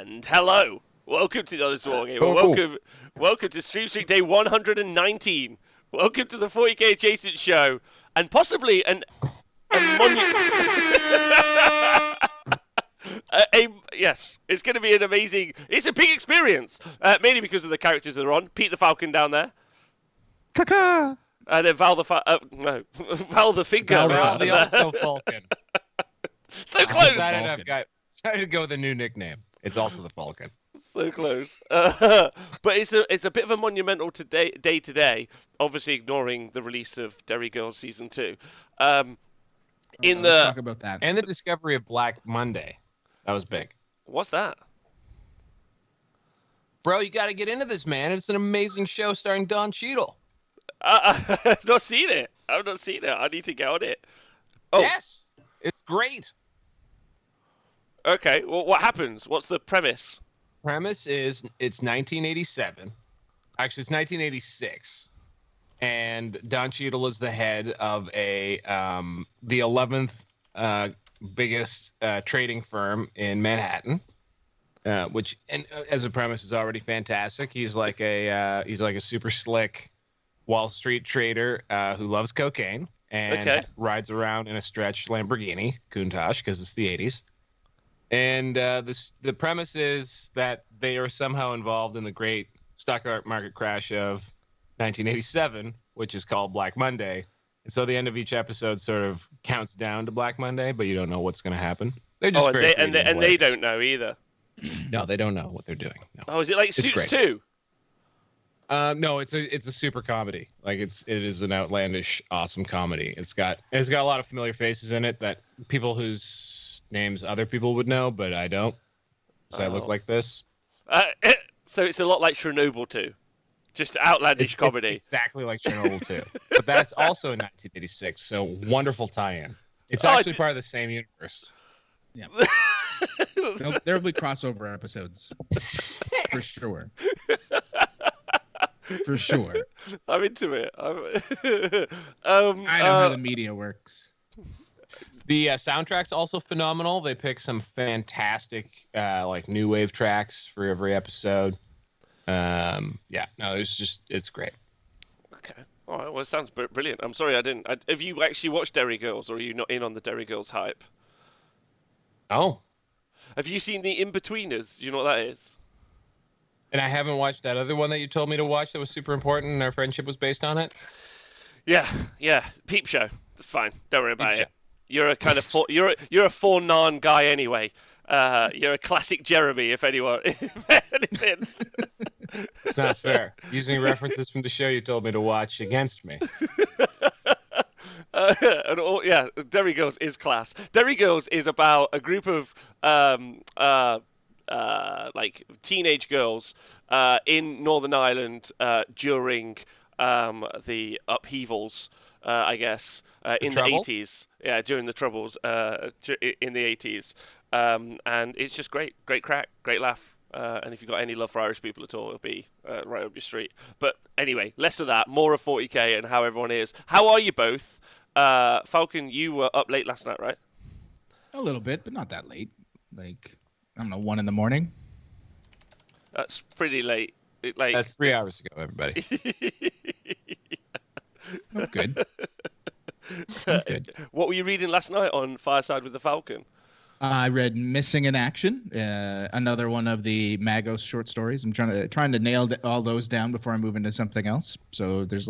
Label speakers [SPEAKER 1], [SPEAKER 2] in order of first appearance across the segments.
[SPEAKER 1] And hello, welcome to the Honest Wargamer. Welcome to Stream Streak Day 119. Welcome to the 40k adjacent show, and possibly a yes, it's going to be an amazing. It's a big experience, mainly because of the characters that are on. Pete the Falcon down there.
[SPEAKER 2] Caca.
[SPEAKER 1] And then Val the Val the Finger.
[SPEAKER 3] Val the also Falcon.
[SPEAKER 1] So close.
[SPEAKER 3] Decided to go with a new nickname. It's also the Falcon.
[SPEAKER 1] So close. But it's a bit of a monumental day today. Obviously, ignoring the release of Derry Girls Season 2.
[SPEAKER 2] Let's talk about that.
[SPEAKER 3] And the discovery of Black Monday. That was big.
[SPEAKER 1] What's that?
[SPEAKER 3] Bro, you got to get into this, man. It's an amazing show starring Don Cheadle.
[SPEAKER 1] I've not seen it. I need to get on it. Oh.
[SPEAKER 3] Yes. It's great.
[SPEAKER 1] Okay, well, what happens? What's the premise?
[SPEAKER 3] Premise is it's 1987. Actually, it's 1986. And Don Cheadle is the head of the 11th biggest trading firm in Manhattan, which as a premise is already fantastic. He's like a super slick Wall Street trader who loves cocaine and rides around in a stretch Lamborghini Countach because it's the 80s. And the premise is that they are somehow involved in the great stock market crash of 1987, which is called Black Monday. And so the end of each episode sort of counts down to Black Monday, but you don't know what's going to happen. They're just
[SPEAKER 1] they don't know either.
[SPEAKER 3] No, they don't know what they're doing. No.
[SPEAKER 1] Oh, is it like Suits 2?
[SPEAKER 3] No, it's a super comedy. Like it is an outlandish, awesome comedy. It's got a lot of familiar faces in it that people whose names other people would know, but I don't. So I look like this.
[SPEAKER 1] So it's a lot like Chernobyl 2. Just outlandish comedy.
[SPEAKER 3] It's exactly like Chernobyl 2. But that's also in 1986, so wonderful tie-in. It's actually part of the same universe.
[SPEAKER 2] Yeah. There'll be crossover episodes. For sure. For sure.
[SPEAKER 1] I'm into it.
[SPEAKER 2] I know how the media works.
[SPEAKER 3] The soundtrack's also phenomenal. They pick some fantastic new wave tracks for every episode. It's great.
[SPEAKER 1] Okay. All right. Well, it sounds brilliant. I'm sorry I didn't. Have you actually watched Derry Girls, or are you not in on the Derry Girls hype?
[SPEAKER 3] Oh.
[SPEAKER 1] Have you seen The In-Betweeners? Do you know what that is?
[SPEAKER 3] And I haven't watched that other one that you told me to watch that was super important and our friendship was based on it.
[SPEAKER 1] Yeah. Peep Show. That's fine. Don't worry about it. You're a kind of you're a Fornan guy anyway. You're a classic Jeremy, if anyone. If anything.
[SPEAKER 3] It's not fair. Using references from the show you told me to watch against me.
[SPEAKER 1] Derry Girls is class. Derry Girls is about a group of teenage girls in Northern Ireland during the upheavals. I guess in the 80s, during the Troubles in the 80s, and it's just great crack, great laugh, and if you've got any love for Irish people at all, it'll be right up your street. But anyway, less of that, more of 40k and how everyone is. How are you both? Falcon, you were up late last night, right?
[SPEAKER 2] A little bit, but not that late. Like, I don't know, 1 a.m.
[SPEAKER 1] That's pretty late.
[SPEAKER 3] That's 3 hours ago, everybody.
[SPEAKER 2] I'm good.
[SPEAKER 1] What were you reading last night on Fireside with the Falcon?
[SPEAKER 2] I read Missing in Action, another one of the Magos short stories. I'm trying to nail all those down before I move into something else. So there's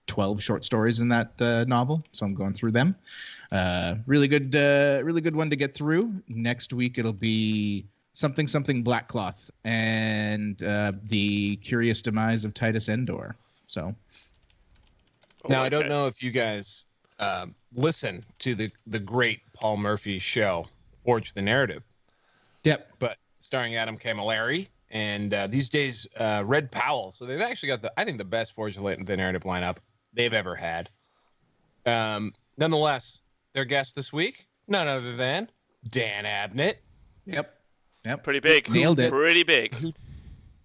[SPEAKER 2] 12 short stories in that novel. So I'm going through them. Really good one to get through. Next week it'll be something Blackcloth and the Curious Demise of Titus Endor. So.
[SPEAKER 3] Now, I don't know if you guys listen to the great Paul Murphy show, Forge the Narrative.
[SPEAKER 2] Yep.
[SPEAKER 3] But starring Adam Camilleri and these days Red Powell. So they've actually got the best Forge the Narrative lineup they've ever had. Nonetheless, their guest this week, none other than Dan Abnett.
[SPEAKER 2] Yep.
[SPEAKER 1] Pretty big.
[SPEAKER 2] Nailed it.
[SPEAKER 1] Pretty big.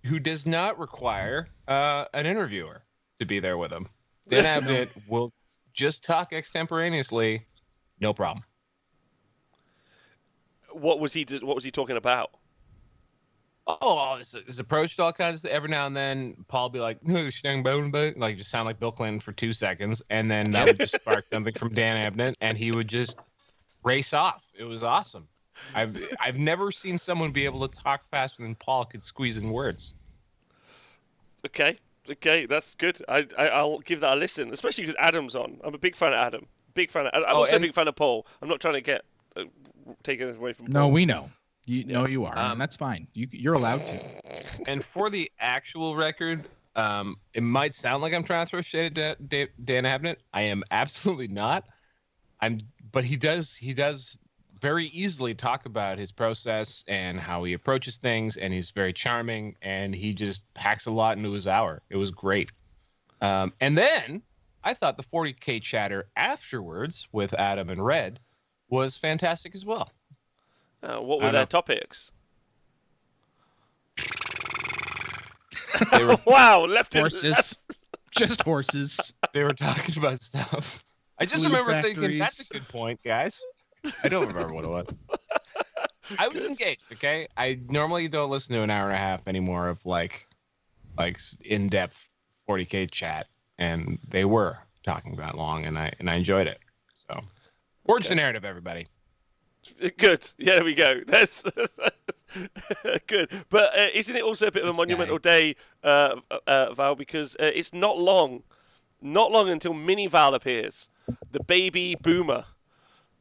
[SPEAKER 3] Who does not require an interviewer to be there with him. Dan Abnett will just talk extemporaneously, no problem.
[SPEAKER 1] What was he talking about?
[SPEAKER 3] It's approached all kinds of. Every now and then, Paul will be like, like just sound like Bill Clinton for 2 seconds, and then that would just spark something from Dan Abnett, and he would just race off. It was awesome. I've never seen someone be able to talk faster than Paul could squeeze in words.
[SPEAKER 1] Okay, that's good. I'll give that a listen, especially because Adam's on. I'm a big fan of Adam. I'm also a big fan of Paul. I'm not trying to get taken away from Paul.
[SPEAKER 2] No, we know. You are, and that's fine. You're allowed to.
[SPEAKER 3] And for the actual record, it might sound like I'm trying to throw shade at Dan Abnett. I am absolutely not. But he does very easily talk about his process and how he approaches things, and he's very charming, and he just packs a lot into his hour. It was great. And then I thought the 40K chatter afterwards with Adam and Red was fantastic as well.
[SPEAKER 1] What were their topics? Wow, left
[SPEAKER 2] horses. Just horses.
[SPEAKER 3] They were talking about stuff. I just remember thinking, that's a good point, guys. I don't remember what it was. I was engaged, okay? I normally don't listen to an hour and a half anymore of like in-depth 40K chat, and they were talking about long, and I enjoyed it. So, forge the narrative, everybody.
[SPEAKER 1] Good. Yeah, there we go. That's good. But isn't it also a bit of a monumental day, Val? Because it's not long until Mini Val appears. The baby boomer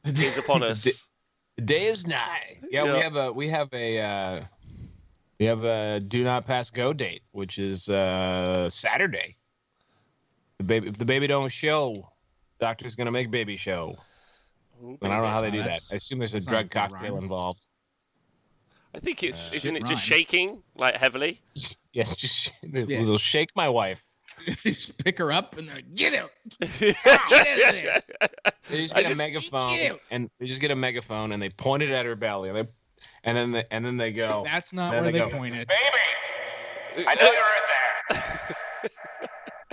[SPEAKER 1] is upon us.
[SPEAKER 3] The day is nigh. Yeah, we have a do not pass go date, which is Saturday. If the baby don't show, doctor's gonna make baby show.
[SPEAKER 1] Ooh,
[SPEAKER 3] and I don't know how they do that. I assume there's a drug cocktail involved.
[SPEAKER 1] I think isn't it just shaking like heavily?
[SPEAKER 3] Yes, they'll shake my wife.
[SPEAKER 2] They just pick her up and they're like, get out.
[SPEAKER 3] Get out of there. They just get a megaphone and they point it at her belly and then they go.
[SPEAKER 2] That's not where they point it.
[SPEAKER 3] Baby, I know you're in there.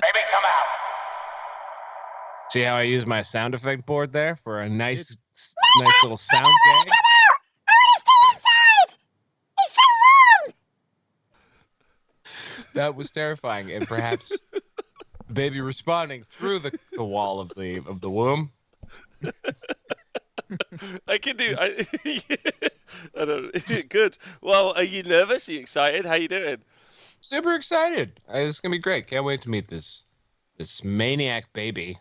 [SPEAKER 3] Baby, come out. See how I use my sound effect board there for a nice little sound gag? That was terrifying, and perhaps the baby responding through the wall of the womb.
[SPEAKER 1] I can do. I don't. Good. Well, are you nervous? Are you excited? How you doing?
[SPEAKER 3] Super excited. It's gonna be great. Can't wait to meet this maniac baby.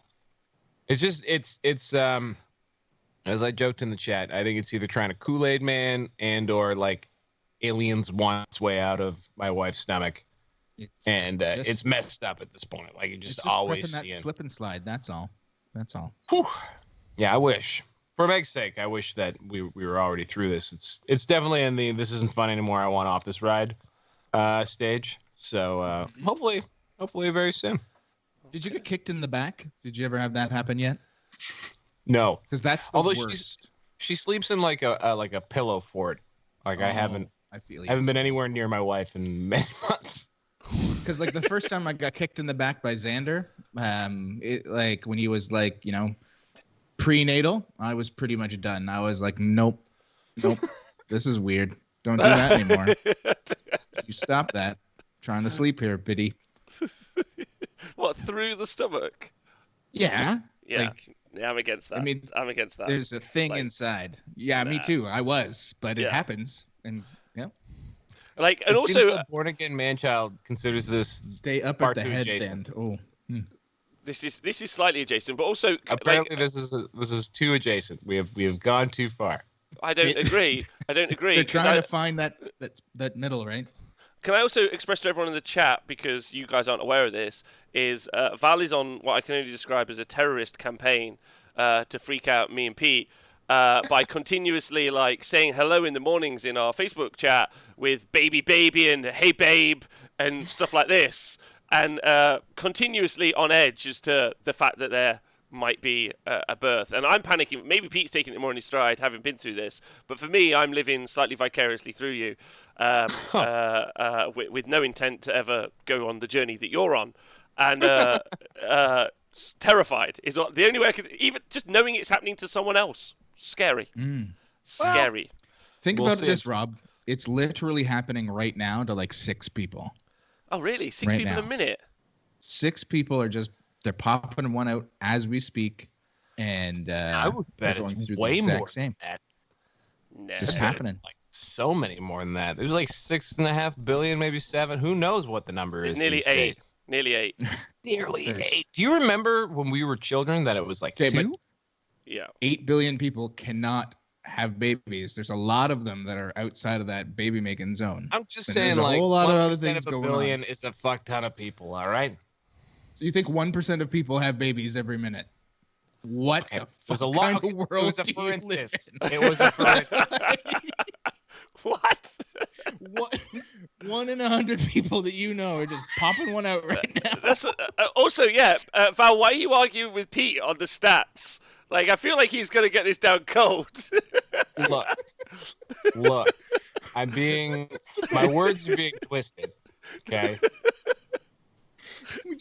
[SPEAKER 3] It's as I joked in the chat, I think it's either trying to Kool-Aid Man or like aliens want its way out of my wife's stomach. It's messed up at this point. Like you just always see it.
[SPEAKER 2] Slip and slide. That's all.
[SPEAKER 3] Whew. Yeah, I wish. For Meg's sake, I wish that we were already through this. It's definitely in the this isn't fun anymore. I want off this ride stage. So hopefully very soon.
[SPEAKER 2] Did you get kicked in the back? Did you ever have that happen yet?
[SPEAKER 3] No,
[SPEAKER 2] because that's the worst.
[SPEAKER 3] She sleeps in like a pillow fort. Like I haven't been anywhere near my wife in many months.
[SPEAKER 2] Because like the first time I got kicked in the back by Xander, like when he was like prenatal, I was pretty much done. I was like, nope, this is weird. Don't do that anymore. You stop that. I'm trying to sleep here, Biddy.
[SPEAKER 1] What, through the stomach?
[SPEAKER 2] Yeah.
[SPEAKER 1] Yeah. I'm against that. I mean, I'm against that.
[SPEAKER 2] There's a thing inside. Yeah, me too. I was, but it happens, and yeah.
[SPEAKER 1] Like, and also,
[SPEAKER 3] a born again man child considers this
[SPEAKER 2] stay up at the head end. Oh.
[SPEAKER 1] This is slightly adjacent, but also
[SPEAKER 3] apparently this is too adjacent. We have gone too far.
[SPEAKER 1] I don't agree.
[SPEAKER 2] They're trying to find that middle, right?
[SPEAKER 1] Can I also express to everyone in the chat, because you guys aren't aware of this, is Val is on what I can only describe as a terrorist campaign to freak out me and Pete by continuously saying hello in the mornings in our Facebook chat with baby and hey babe and stuff like this, and continuously on edge as to the fact that there might be a birth. And I'm panicking. Maybe Pete's taking it more in his stride, having been through this. But for me, I'm living slightly vicariously through you, with no intent to ever go on the journey that you're on. And terrified is the only way I could, even just knowing it's happening to someone else. Scary. Scary.
[SPEAKER 2] Think about this, Rob. It's literally happening right now to like 6 people.
[SPEAKER 1] Oh, really? 6
[SPEAKER 2] Right
[SPEAKER 1] people
[SPEAKER 2] now.
[SPEAKER 1] a minute?
[SPEAKER 2] 6 people are they're popping one out as we speak, and
[SPEAKER 3] I would bet
[SPEAKER 2] they're going
[SPEAKER 3] it's
[SPEAKER 2] through the
[SPEAKER 3] way more
[SPEAKER 2] exact same.
[SPEAKER 3] than that.
[SPEAKER 2] It's just happening.
[SPEAKER 3] Like so many more than that. There's like 6.5 billion, maybe 7. Who knows what the number
[SPEAKER 1] It's
[SPEAKER 3] is?
[SPEAKER 1] nearly
[SPEAKER 3] these
[SPEAKER 1] 8.
[SPEAKER 3] days.
[SPEAKER 1] Nearly 8.
[SPEAKER 3] Nearly 8. Do you remember when we were children that it was like 2?
[SPEAKER 1] Yeah.
[SPEAKER 2] 8 billion people cannot have babies. There's a lot of them that are outside of that baby making zone.
[SPEAKER 3] I'm just
[SPEAKER 2] And
[SPEAKER 3] saying,
[SPEAKER 2] there's a
[SPEAKER 3] like,
[SPEAKER 2] whole lot of other
[SPEAKER 3] 1%
[SPEAKER 2] things
[SPEAKER 3] of a
[SPEAKER 2] going
[SPEAKER 3] billion
[SPEAKER 2] on.
[SPEAKER 3] is a fuck ton of people. All right.
[SPEAKER 2] So you think 1% of people have babies every minute? What
[SPEAKER 3] Okay.
[SPEAKER 2] the
[SPEAKER 3] There's a
[SPEAKER 2] fuck
[SPEAKER 3] lot.
[SPEAKER 2] kind of world
[SPEAKER 3] It was a
[SPEAKER 2] do
[SPEAKER 3] for
[SPEAKER 2] you
[SPEAKER 3] instance.
[SPEAKER 2] live in?
[SPEAKER 3] It was a for
[SPEAKER 1] What?
[SPEAKER 2] What? 1 in 100 people that you know are just popping one out right now.
[SPEAKER 1] That's also, yeah, Val. Why are you arguing with Pete on the stats? Like, I feel like he's gonna get this down cold.
[SPEAKER 3] Look. My words are being twisted. Okay.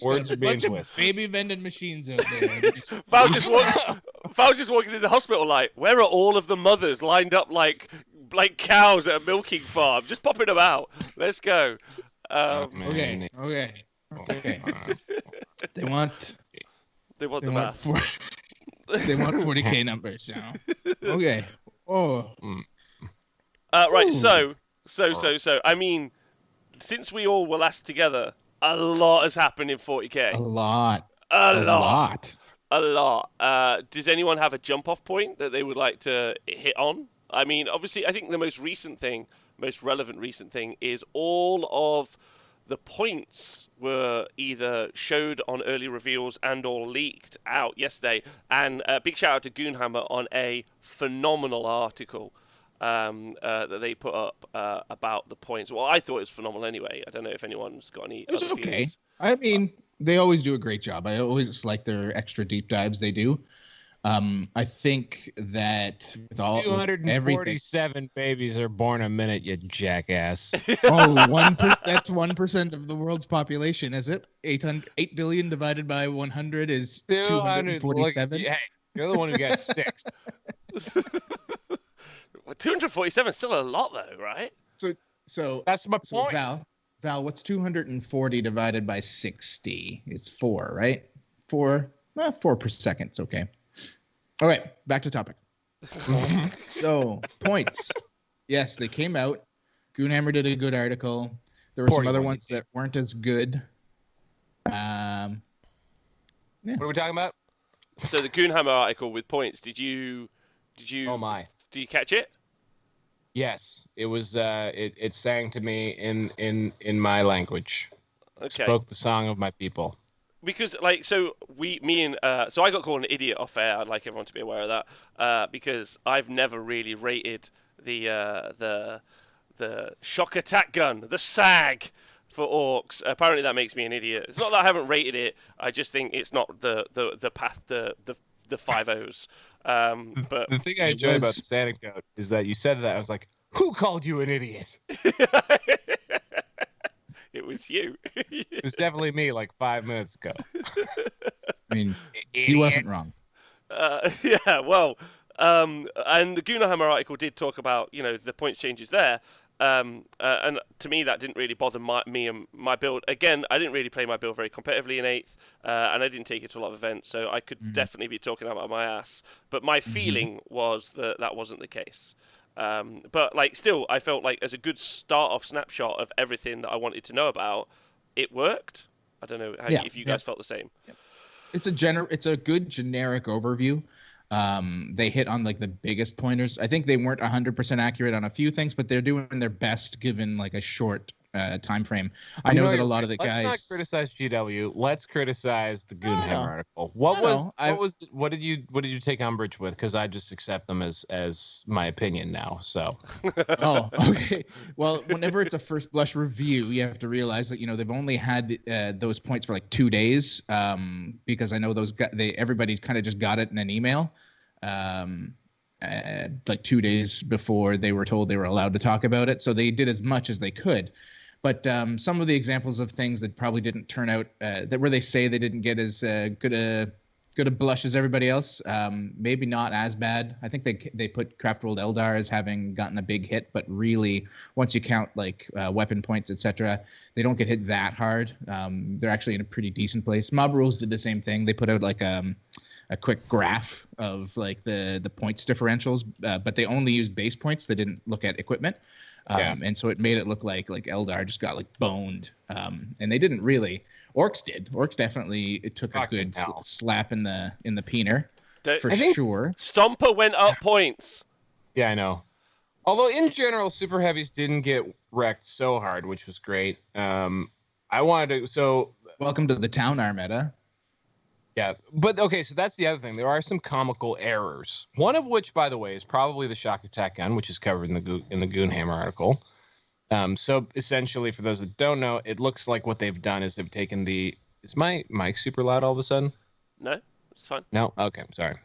[SPEAKER 3] Words are being
[SPEAKER 2] bunch of
[SPEAKER 3] twisted.
[SPEAKER 2] baby vending machines out there.
[SPEAKER 1] Val just walking into the hospital like, where are all of the mothers lined up like cows at a milking farm? Just popping them out. Let's go.
[SPEAKER 2] Okay. They want
[SPEAKER 1] They want
[SPEAKER 2] they
[SPEAKER 1] the
[SPEAKER 2] want
[SPEAKER 1] math.
[SPEAKER 2] they want 40K numbers. Okay. Oh.
[SPEAKER 1] Right.
[SPEAKER 2] Ooh.
[SPEAKER 1] So. I mean, since we all were last together, a lot has happened in 40K.
[SPEAKER 2] A lot.
[SPEAKER 1] A lot. Does anyone have a jump-off point that they would like to hit on? I mean, obviously, I think the most relevant recent thing is all of the points were either showed on early reveals and or leaked out yesterday. And big shout out to Goonhammer on a phenomenal article that they put up about the points. Well, I thought it was phenomenal anyway. I don't know if anyone's got any other feelings.
[SPEAKER 2] I mean, they always do a great job. I always like their extra deep dives they do. I think that with
[SPEAKER 3] 247 babies are born a minute, you jackass.
[SPEAKER 2] That's 1% of the world's population, is it? 8 billion divided by 100 is 247.
[SPEAKER 3] Hey, you're the one who got 6.
[SPEAKER 1] 247 is still a lot, though, right?
[SPEAKER 2] So
[SPEAKER 3] that's my point.
[SPEAKER 2] Val, what's 240 divided by 60? It's 4, right? 4 per second. It's okay. All right, back to topic. So, points. Yes, they came out. Goonhammer did a good article. There were some other ones that weren't as good. Yeah.
[SPEAKER 3] What are we talking about?
[SPEAKER 1] So the Goonhammer article with points. Did you?
[SPEAKER 3] Oh my!
[SPEAKER 1] Did you catch it?
[SPEAKER 3] Yes, it was. It sang to me in my language.
[SPEAKER 1] Okay.
[SPEAKER 3] It spoke the song of my people.
[SPEAKER 1] Because so I got called an idiot off air. I'd like everyone to be aware of that. Because I've never really rated the shock attack gun, the SAG for orcs. Apparently that makes me an idiot. It's not that I haven't rated it. I just think it's not the path the 5-0s. But
[SPEAKER 3] the thing I enjoy about this anecdote is that you said that I was like, who called you an idiot?
[SPEAKER 1] It was you.
[SPEAKER 3] It was definitely me like 5 minutes ago.
[SPEAKER 2] I mean, he wasn't wrong.
[SPEAKER 1] Yeah, well, and the Goonhammer article did talk about, the points changes there. And to me, that didn't really bother me and my build. Again, I didn't really play my build very competitively in 8th, and I didn't take it to a lot of events, so I could definitely be talking about my ass. But my feeling was that wasn't the case. But still, I felt like as a good start-off snapshot of everything that I wanted to know about, it worked. I don't know if you guys felt the same.
[SPEAKER 2] Yeah. It's a good generic overview. They hit on the biggest pointers. I think they weren't 100% accurate on a few things, but they're doing their best given a short time frame. I know that a lot of the guys.
[SPEAKER 3] Let's not criticize GW. Let's criticize the Goonhammer article. What did you take umbrage with? Because I just accept them as my opinion now. So.
[SPEAKER 2] Oh, okay. Well, whenever it's a first blush review, you have to realize that they've only had those points for 2 days. Because I know everybody kind of just got it in an email. 2 days before they were told they were allowed to talk about it. So they did as much as they could. But some of the examples of things that probably didn't turn out, where they say they didn't get as good good at blush as everybody else. Maybe not as bad. I think they put Craft World Eldar as having gotten a big hit, but really, once you count like weapon points, etc., they don't get hit that hard. They're actually in a pretty decent place. Mob Rules did the same thing. They put out like a quick graph of like the points differentials, but they only used base points. They didn't look at equipment. And so it made it look like Eldar just got like boned. And they didn't really. Orcs did. Orcs definitely took a good slap in the peener for sure.
[SPEAKER 1] Stomper went up points.
[SPEAKER 3] Yeah, I know. Although in general, super heavies didn't get wrecked so hard, which was great. I wanted to.
[SPEAKER 2] Welcome to the town meta.
[SPEAKER 3] Yeah, but okay, so that's the other thing. There are some comical errors. One of which, by the way, is probably the shock attack gun, which is covered in the Goonhammer article. So essentially, for those that don't know, it looks like what they've done is they've taken the. Is my mic super loud all of a sudden?
[SPEAKER 1] No, it's fine.
[SPEAKER 3] No, okay, sorry.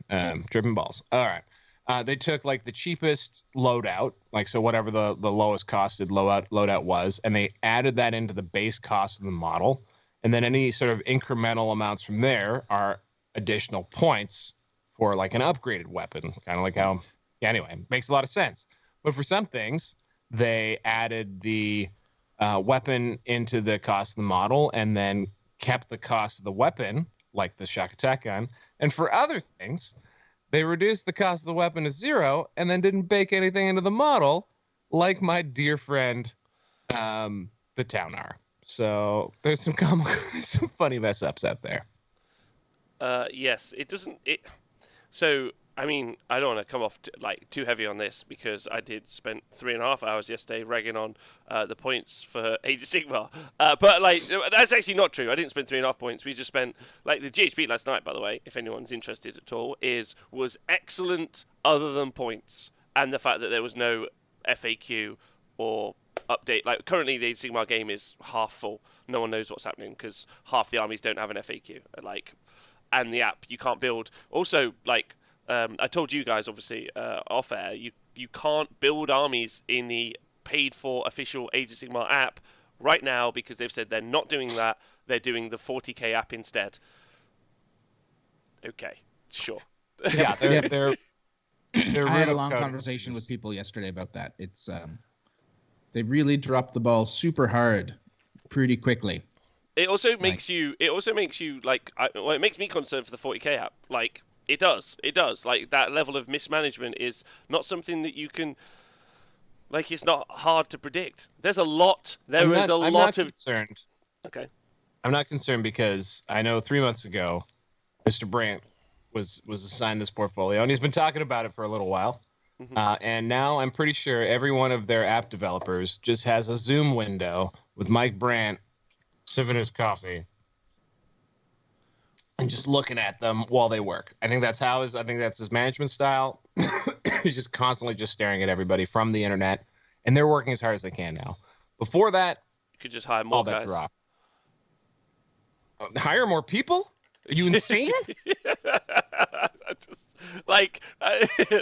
[SPEAKER 3] Dripping balls. All right. They took like the cheapest loadout, like so whatever the lowest costed loadout was, and they added that into the base cost of the model. And then any sort of incremental amounts from there are additional points for like an upgraded weapon. Kind of like how, yeah, anyway, makes a lot of sense. But for some things, they added the weapon into the cost of the model and then kept the cost of the weapon, like the shock attack gun. And for other things, they reduced the cost of the weapon to 0 and then didn't bake anything into the model, like my dear friend, the Townar. So there's some funny mess ups out there.
[SPEAKER 1] Yes, it doesn't. So I mean, I don't want to come off too heavy on this because I did spend 3.5 hours yesterday ragging on the points for Age of Sigmar. But like that's actually not true. I didn't spend 3.5 points. We just spent like the GHB last night. By the way, if anyone's interested at all, was excellent other than points and the fact that there was no FAQ or update. Like currently the Sigmar game is half full. No one knows what's happening because half the armies don't have an FAQ. And the app you can't build. Also, I told you guys obviously off air, you can't build armies in the paid for official Age of Sigmar app right now because they've said they're not doing that. They're doing the 40k app instead. Okay, sure.
[SPEAKER 3] Yeah, they're
[SPEAKER 2] I had a long conversation with people yesterday about that. It's they really dropped the ball super hard, pretty quickly.
[SPEAKER 1] It also makes you. It makes me concerned for the 40k app. Like it does. Like that level of mismanagement is not something that you can. Like it's not hard to predict. There's a lot. I'm not
[SPEAKER 3] concerned.
[SPEAKER 1] Okay.
[SPEAKER 3] I'm not concerned because I know 3 months ago, Mr. Brandt was assigned this portfolio, and he's been talking about it for a little while. Mm-hmm. And now I'm pretty sure every one of their app developers just has a Zoom window with Mike Brandt sipping his coffee and just looking at them while they work. I think that's his management style. He's just constantly just staring at everybody from the internet, and they're working as hard as they can now. Before that,
[SPEAKER 1] you could just hire more guys.
[SPEAKER 3] Hire more people? Are you insane?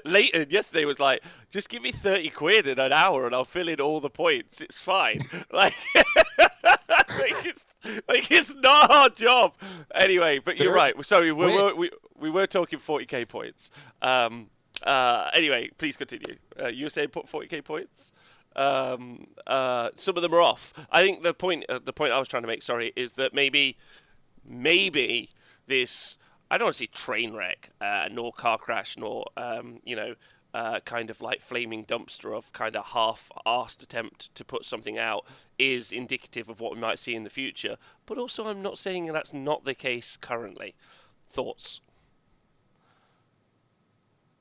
[SPEAKER 1] Leighton yesterday was like, just give me 30 quid in an hour and I'll fill in all the points. It's fine. It's not a hard job. Anyway, but you're right. Sorry, we were talking 40k points. Anyway, please continue. You were saying put 40k points. Some of them are off. I think the point I was trying to make, is that maybe this, I don't want to say train wreck, nor car crash, nor kind of like flaming dumpster of kind of half-arsed attempt to put something out is indicative of what we might see in the future. But also, I'm not saying that's not the case currently. Thoughts?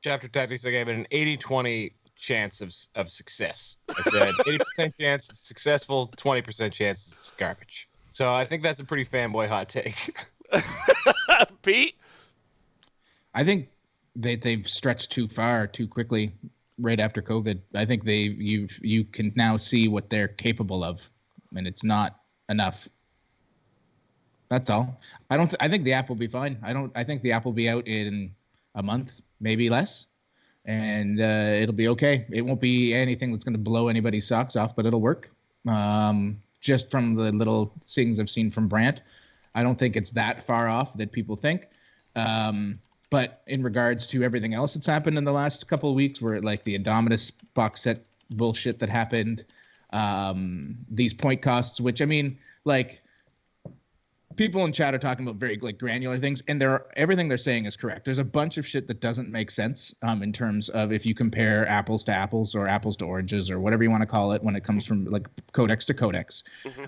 [SPEAKER 3] Chapter Tactics, I gave it an 80-20 chance of success. I said 80% chance it's successful, 20% chance it's garbage. So I think that's a pretty fanboy hot take.
[SPEAKER 1] Pete?
[SPEAKER 2] I think they've stretched too far too quickly right after COVID. I think you can now see what they're capable of, and it's not enough. That's all. I think the app will be fine. I think the app will be out in a month, maybe less, and it'll be okay. It won't be anything that's going to blow anybody's socks off, but it'll work. Just from the little things I've seen from Brandt, I don't think it's that far off that people think. But in regards to everything else that's happened in the last couple of weeks, where like the Indominus box set bullshit that happened, these point costs, which I mean, like people in chat are talking about very like granular things, and everything they're saying is correct. There's a bunch of shit that doesn't make sense in terms of if you compare apples to apples or apples to oranges or whatever you want to call it when it comes from like codex to codex.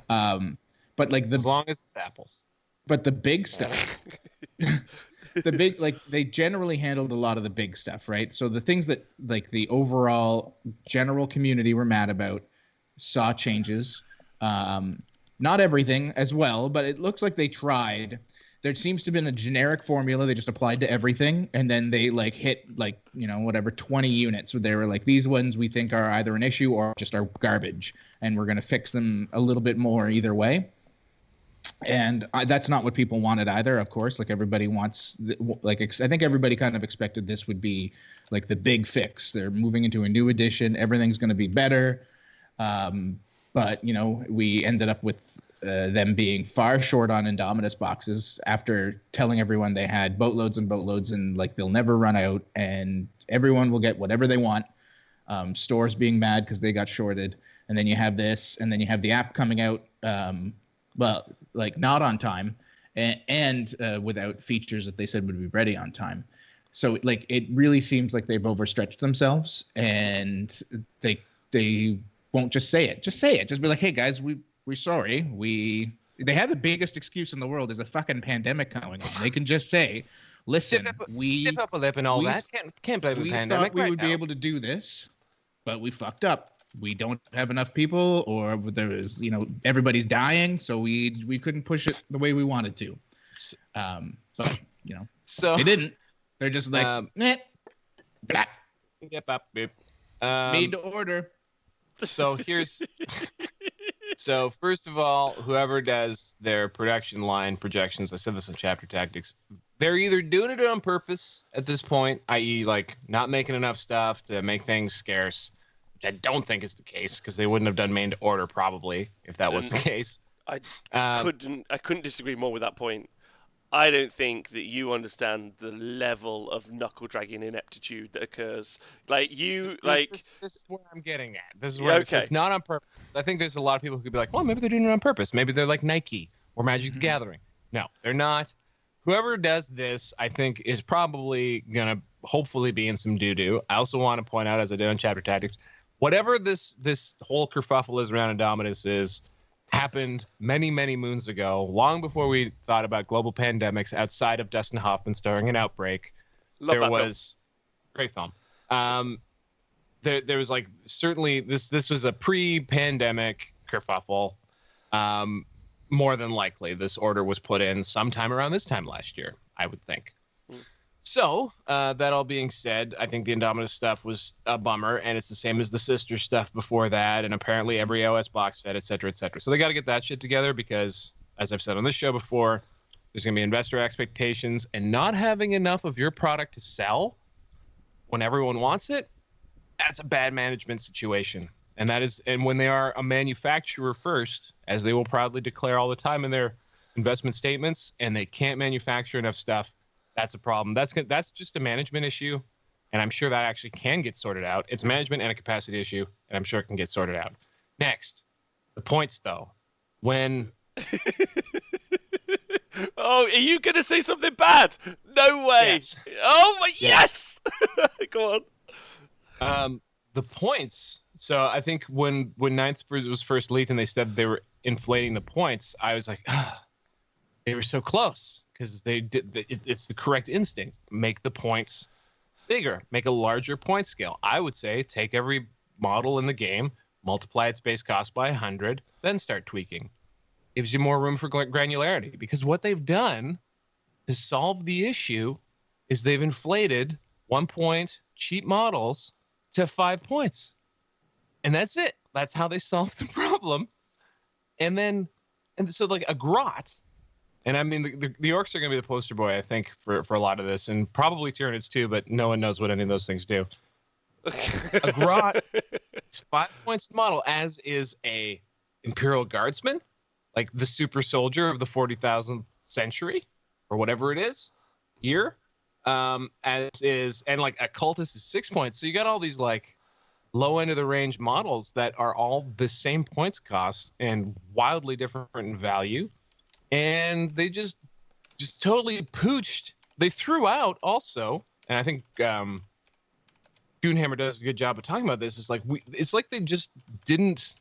[SPEAKER 2] But like
[SPEAKER 3] as long as it's apples.
[SPEAKER 2] But the big stuff, the big like they generally handled a lot of the big stuff, right? So the things that like the overall general community were mad about saw changes. Not everything as well, but it looks like they tried. There seems to have been a generic formula they just applied to everything, and then they like hit like, you know, whatever 20 units where they were like, these ones we think are either an issue or just are garbage, and we're going to fix them a little bit more either way. And that's not what people wanted either, of course. Like everybody wants, like I think everybody kind of expected this would be like the big fix. They're moving into a new edition. Everything's going to be better. But, you know, we ended up with them being far short on Indominus boxes after telling everyone they had boatloads and boatloads and like they'll never run out and everyone will get whatever they want. Stores being mad because they got shorted. And then you have this, and then you have the app coming out, well, like not on time and without features that they said would be ready on time. So like it really seems like they've overstretched themselves and they won't just say it. Just say it. Just be like, hey guys, we're sorry. They have the biggest excuse in the world is a fucking pandemic going on. They can just say, listen,
[SPEAKER 3] step up a lip and all that. Can't blame the pandemic.
[SPEAKER 2] We thought we would be able to do this, but we fucked up. We don't have enough people, or there is, you know, everybody's dying, so we couldn't push it the way we wanted to. But you know, so they didn't. They're just like, meh, blah. Made to order.
[SPEAKER 3] So so first of all, whoever does their production line projections, I said this in Chapter Tactics, they're either doing it on purpose at this point, i.e. like not making enough stuff to make things scarce, which I don't think is the case because they wouldn't have done main to order probably if that was the case.
[SPEAKER 1] I couldn't disagree more with that point. I don't think that you understand the level of knuckle dragging ineptitude that occurs. Like you,
[SPEAKER 3] this is where I'm getting at. This is where it's not on purpose. I think there's a lot of people who could be like, well, maybe they're doing it on purpose. Maybe they're like Nike or Magic the Gathering. No, they're not. Whoever does this, I think, is probably gonna hopefully be in some doo-doo. I also want to point out, as I did on Chapter Tactics, whatever this whole kerfuffle is around Indominus is happened many, many moons ago, long before we thought about global pandemics outside of Dustin Hoffman starring in Outbreak. There was great film. There was like certainly this was a pre-pandemic kerfuffle. More than likely, this order was put in sometime around this time last year, I would think. So, that all being said, I think the Indominus stuff was a bummer, and it's the same as the sister stuff before that, and apparently every OS box set, et cetera, et cetera. So they got to get that shit together because, as I've said on this show before, there's going to be investor expectations, and not having enough of your product to sell when everyone wants it, that's a bad management situation. And when they are a manufacturer first, as they will proudly declare all the time in their investment statements, and they can't manufacture enough stuff, that's a problem. That's just a management issue, and I'm sure that actually can get sorted out. It's management and a capacity issue, and I'm sure it can get sorted out. Next, the points, though. When...
[SPEAKER 1] Oh, are you going to say something bad? No way.
[SPEAKER 3] Yes.
[SPEAKER 1] Oh, my... Yes! Go
[SPEAKER 3] on. The points... So I think when Ninth was first leaked and they said they were inflating the points, I was like, they were so close. Because it's the correct instinct. Make the points bigger. Make a larger point scale. I would say take every model in the game, multiply its base cost by 100, then start tweaking. Gives you more room for granularity. Because what they've done to solve the issue is they've inflated 1 point cheap models to 5 points. And that's it. That's how they solved the problem. And so like a grot. And I mean, the orcs are going to be the poster boy, I think, for a lot of this, and probably Tyranids too, but no one knows what any of those things do. A grot is 5 points to model, as is a Imperial Guardsman, like the super soldier of the 40,000th century, or whatever it is. year. As is, and like a cultist is 6 points. So you got all these like low end of the range models that are all the same points cost and wildly different in value. And they just totally pooched. They threw out also, and I think Goonhammer does a good job of talking about this. It's like they just didn't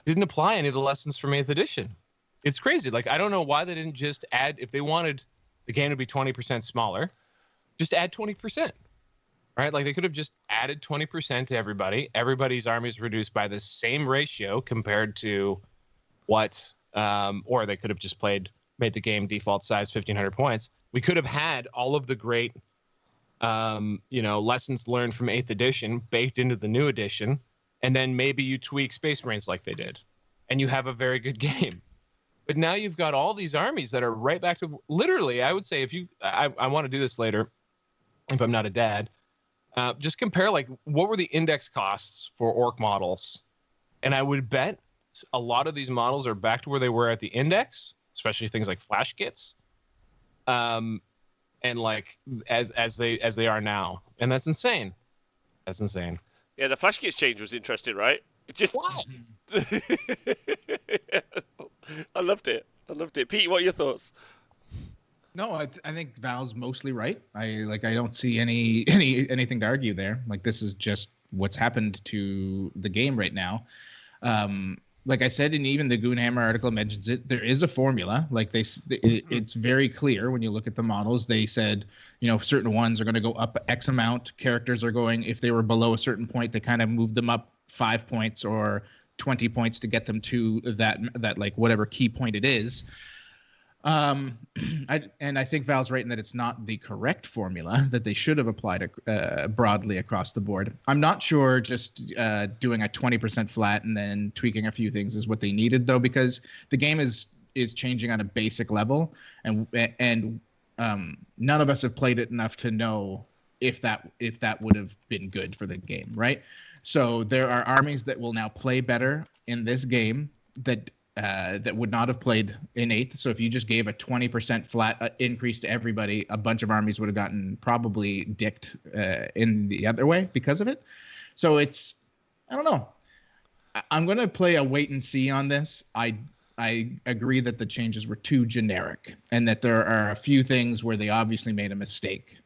[SPEAKER 3] apply any of the lessons from 8th edition. It's crazy. Like, I don't know why they didn't just add, if they wanted the game to be 20% smaller, just add 20%, right? Like, they could have just added 20% to everybody. Everybody's army is reduced by the same ratio compared to what, or they could have just made the game default size 1,500 points. We could have had all of the great, lessons learned from 8th edition baked into the new edition, and then maybe you tweak Space Marines like they did, and you have a very good game. But now you've got all these armies that are right back to, literally, I would say, if you, I want to do this later, if I'm not a dad, just compare, like, what were the index costs for orc models? And I would bet a lot of these models are back to where they were at the index, especially things like flash kits, and like as they are now. And that's insane. That's insane.
[SPEAKER 1] Yeah, the flash kits change was interesting, right? Just
[SPEAKER 3] What?
[SPEAKER 1] I loved it. Pete, what are your thoughts?
[SPEAKER 2] No, I think Val's mostly right. I don't see anything to argue there. Like, this is just what's happened to the game right now. Like I said, and even the Goonhammer article mentions it, there is a formula. Like, it's very clear when you look at the models. They said, certain ones are going to go up X amount. Characters are going, if they were below a certain point, they kind of moved them up 5 points or 20 points to get them to that like whatever key point it is. I think Val's right in that it's not the correct formula, that they should have applied broadly across the board. I'm not sure just doing a 20% flat and then tweaking a few things is what they needed, though, because the game is changing on a basic level, and none of us have played it enough to know if that would have been good for the game, right? So there are armies that will now play better in this game that would not have played in 8th. So if you just gave a 20% flat increase to everybody, a bunch of armies would have gotten probably dicked in the other way because of it. So I don't know. I'm going to play a wait and see on this. I agree that the changes were too generic and that there are a few things where they obviously made a mistake.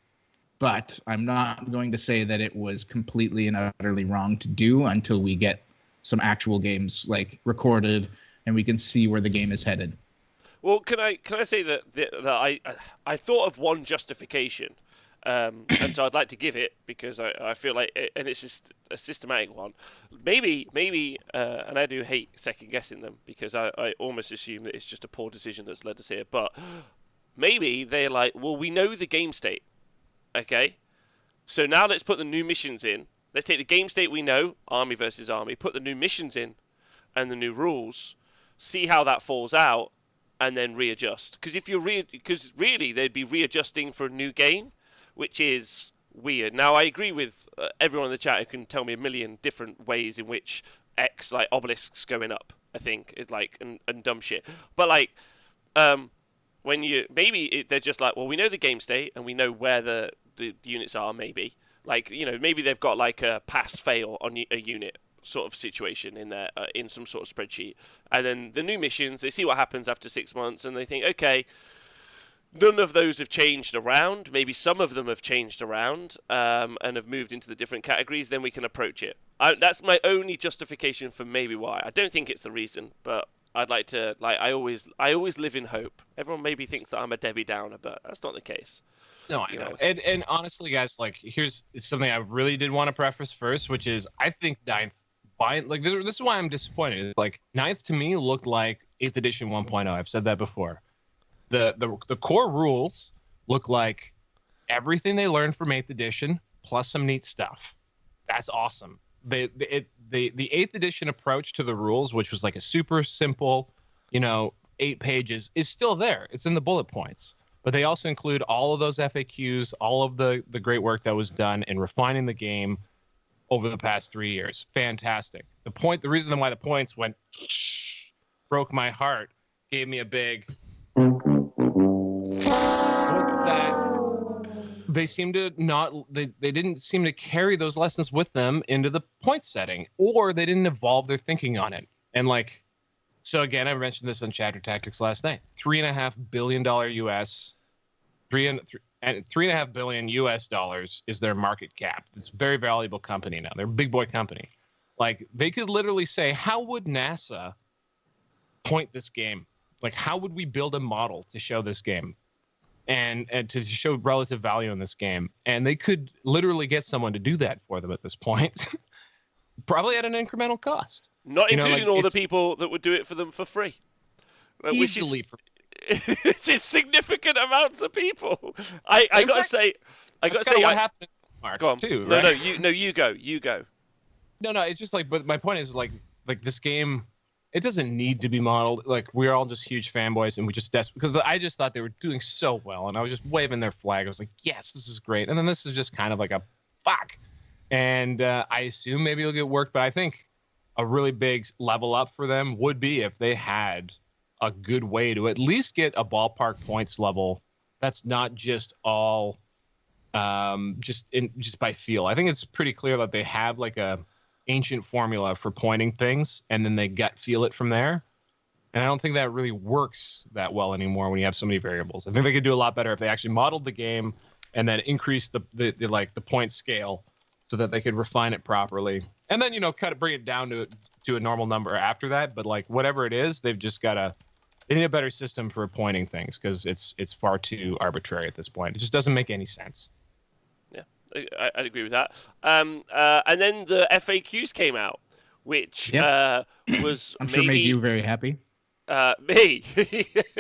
[SPEAKER 2] But I'm not going to say that it was completely and utterly wrong to do until we get some actual games like recorded and we can see where the game is headed.
[SPEAKER 1] Well, can I say that I thought of one justification, and so I'd like to give it because I feel like and it's just a systematic one. Maybe, and I do hate second guessing them because I almost assume that it's just a poor decision that's led us here. But maybe they're like, well, we know the game state, okay? So now let's put the new missions in. Let's take the game state we know, army versus army, put the new missions in, and the new rules. See how that falls out, and then readjust. Because really they'd be readjusting for a new game, which is weird. Now I agree with everyone in the chat who can tell me a million different ways in which X, like obelisks going up, I think is like and dumb shit. But like when they're just like, well, we know the game state and we know where the units are. Maybe like maybe they've got like a pass fail on a unit sort of situation in there in some sort of spreadsheet, and then the new missions, they see what happens after 6 months and they think, okay, none of those have changed around, maybe some of them have changed around and have moved into the different categories, then we can approach it. That's my only justification for maybe why. I don't think it's the reason, but I'd like to, like, I always live in hope. Everyone maybe thinks that I'm a Debbie Downer, but that's not the case.
[SPEAKER 3] No, I know. And honestly, guys, like, here's something I really did want to preface first, which is I think 9th, like, this is why I'm disappointed. Like, 9th to me looked like 8th edition 1.0. I've said that before. The core rules look like everything they learned from 8th edition plus some neat stuff. That's awesome. The 8th edition approach to the rules, which was like a super simple, 8 pages, is still there. It's in the bullet points. But they also include all of those FAQs, all of the great work that was done in refining the game over the past 3 years. Fantastic. The reason why the points went broke my heart, gave me a big was that they seem to not they didn't seem to carry those lessons with them into the point setting, or they didn't evolve their thinking on it. And like, so again, I mentioned this on Chatter Tactics last night. $3.5 billion US, $3.5 billion US dollars is their market cap. It's a very valuable company now. They're a big boy company. Like, they could literally say, how would NASA point this game? Like, how would we build a model to show this game? And to show relative value in this game. And they could literally get someone to do that for them at this point, probably at an incremental cost.
[SPEAKER 1] Not including all the people that would do it for them for free.
[SPEAKER 3] Easily.
[SPEAKER 1] Which is significant amounts of people. I got to say,
[SPEAKER 3] what happened in March,
[SPEAKER 1] go on.
[SPEAKER 3] too,
[SPEAKER 1] No,
[SPEAKER 3] right?
[SPEAKER 1] you go.
[SPEAKER 3] No, it's just like, but my point is like this game, it doesn't need to be modeled. Like, we're all just huge fanboys, and we just because I just thought they were doing so well, and I was just waving their flag. I was like, yes, this is great. And then this is just kind of like a fuck. And I assume maybe it'll get worked, but I think a really big level up for them would be if they had a good way to at least get a ballpark points level that's not just all just by feel. I think it's pretty clear that they have like a ancient formula for pointing things, and then they gut feel it from there. And I don't think that really works that well anymore when you have so many variables. I think they could do a lot better if they actually modeled the game and then increased the point scale so that they could refine it properly. And then, bring it down to a normal number after that. But like, whatever it is, they've just got they need a better system for pointing things, because it's far too arbitrary at this point. It just doesn't make any sense.
[SPEAKER 1] I'd agree with that. And then the FAQs came out, which was
[SPEAKER 2] I'm sure made you very happy.
[SPEAKER 1] Me.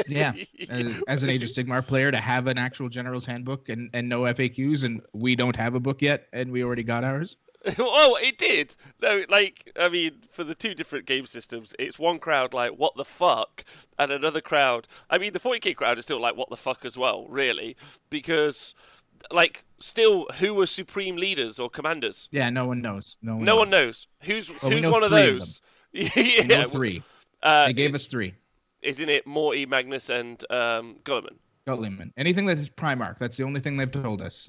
[SPEAKER 2] Yeah, as an Age of Sigmar player, to have an actual General's Handbook and no FAQs, and we don't have a book yet, and we already got ours.
[SPEAKER 1] Oh, it did. No, I mean, for the two different game systems, it's one crowd like, what the fuck? And another crowd, I mean, the 40k crowd is still like, what the fuck as well, really? Because, like, still, who were supreme leaders or commanders?
[SPEAKER 2] Yeah, no one knows. No
[SPEAKER 1] one knows. Who's
[SPEAKER 2] one
[SPEAKER 1] of those?
[SPEAKER 2] Yeah, 3. They gave us 3.
[SPEAKER 1] Isn't it Morty, Magnus, and Gulliman?
[SPEAKER 2] Gulliman. Anything that is Primarch, that's the only thing they've told us.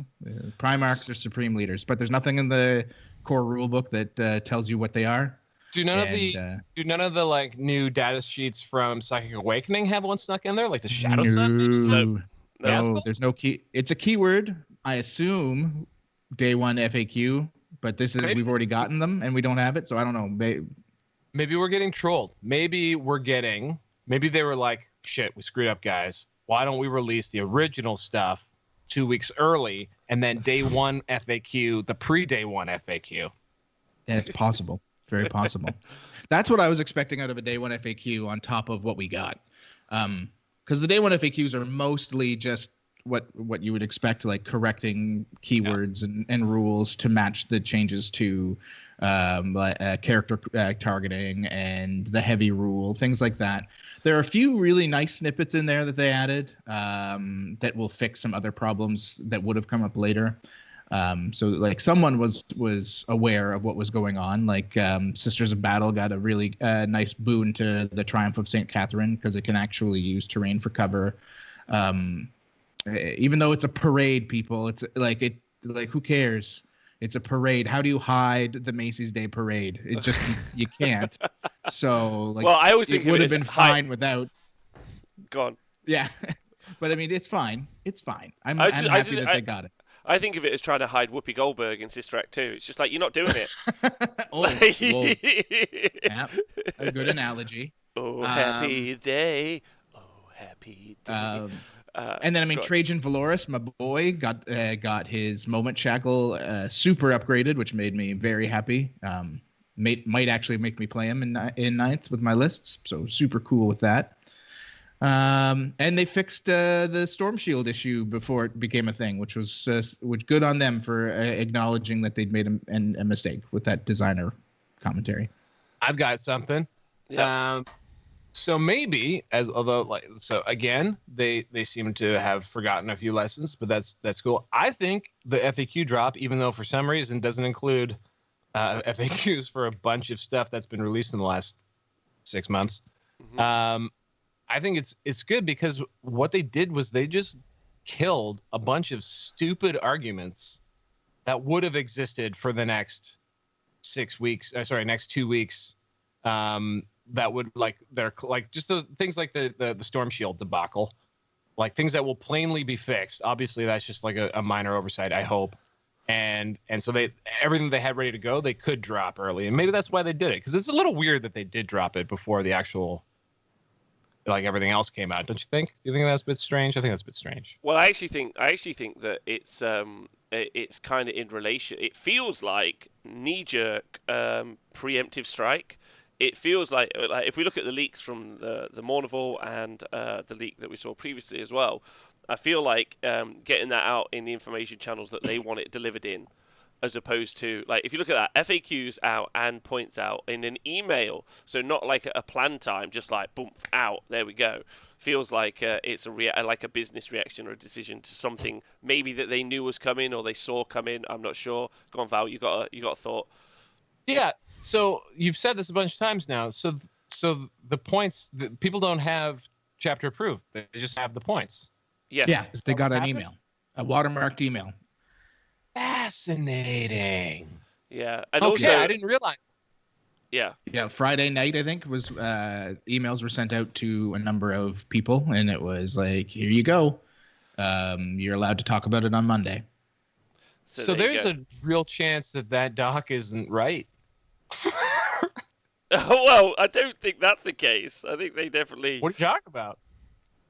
[SPEAKER 2] Primarchs are supreme leaders, but there's nothing in the core rulebook that tells you what they are.
[SPEAKER 3] Do none of the like new data sheets from Psychic Awakening have one snuck in there, like the Shadow Sun?
[SPEAKER 2] No, there's no key. It's a keyword. I assume day 1 FAQ, but we've already gotten them and we don't have it, so I don't know.
[SPEAKER 3] Maybe we're getting trolled. Maybe they were like, shit, we screwed up, guys. Why don't we release the original stuff 2 weeks early, and then day 1 FAQ, the pre-day 1 FAQ?
[SPEAKER 2] Yeah, it's possible. Very possible. That's what I was expecting out of a day 1 FAQ on top of what we got. Because the day 1 FAQs are mostly just what you would expect, like correcting keywords and rules to match the changes to character targeting and the heavy rule, things like that. There are a few really nice snippets in there that they added that will fix some other problems that would have come up later. So like someone was aware of what was going on. Like Sisters of Battle got a really nice boon to the Triumph of St. Catherine, because it can actually use terrain for cover. Even though it's a parade, people, it's like who cares? It's a parade. How do you hide the Macy's Day Parade? It just you can't. So like,
[SPEAKER 1] well, I always think
[SPEAKER 2] it would have been fine without.
[SPEAKER 1] Gone.
[SPEAKER 2] Yeah, but I mean, it's fine. It's fine. I'm happy that they got it.
[SPEAKER 1] I think of it as trying to hide Whoopi Goldberg in Sister Act 2. It's just like, you're not doing it.
[SPEAKER 2] Yeah, a good analogy.
[SPEAKER 1] Oh, happy day. Oh, happy day.
[SPEAKER 2] And then, I mean, Trajan Valoris, my boy, got his Moment Shackle super upgraded, which made me very happy. Might actually make me play him in 9th with my lists, so super cool with that. And they fixed the Storm Shield issue before it became a thing, which good on them for acknowledging that they'd made a mistake with that designer commentary.
[SPEAKER 3] I've got something.
[SPEAKER 1] Yeah.
[SPEAKER 3] So maybe again, they seem to have forgotten a few lessons, but that's cool. I think the FAQ drop, even though for some reason doesn't include FAQs for a bunch of stuff that's been released in the last 6 months. Mm-hmm. I think it's good, because what they did was they just killed a bunch of stupid arguments that would have existed for the next 6 weeks. Next 2 weeks. That would they're like just the things like the Storm Shield debacle, like things that will plainly be fixed. Obviously, that's just like a minor oversight, I hope. And so everything they had ready to go, they could drop early, and maybe that's why they did it, because it's a little weird that they did drop it before the actual everything else came out. Don't you think? Do you think that's a bit strange? I think that's a bit strange.
[SPEAKER 1] Well, I actually think that it's kind of in relation. It feels like knee-jerk preemptive strike. It feels like if we look at the leaks from the Mournival and the leak that we saw previously as well, I feel like getting that out in the information channels that they want it delivered in, as opposed to, like, if you look at that, FAQs out and points out in an email, so not like a planned time, just like boom, out, there we go. Feels like it's like a business reaction or a decision to something maybe that they knew was coming or they saw coming. I'm not sure. Go on, Val, you got a thought?
[SPEAKER 3] Yeah. So you've said this a bunch of times now. So the points, people don't have chapter approved. They just have the points.
[SPEAKER 1] Yes.
[SPEAKER 2] Yeah, they got an email, a watermarked email.
[SPEAKER 3] Fascinating.
[SPEAKER 1] Yeah, and
[SPEAKER 3] okay,
[SPEAKER 1] also
[SPEAKER 3] I didn't realize.
[SPEAKER 1] Yeah.
[SPEAKER 2] Yeah, Friday night, I think, was emails were sent out to a number of people, and it was like, here you go. You're allowed to talk about it on Monday.
[SPEAKER 3] So there's a real chance that doc isn't right.
[SPEAKER 1] Well, I don't think that's the case. I think they definitely.
[SPEAKER 3] What are you talking about?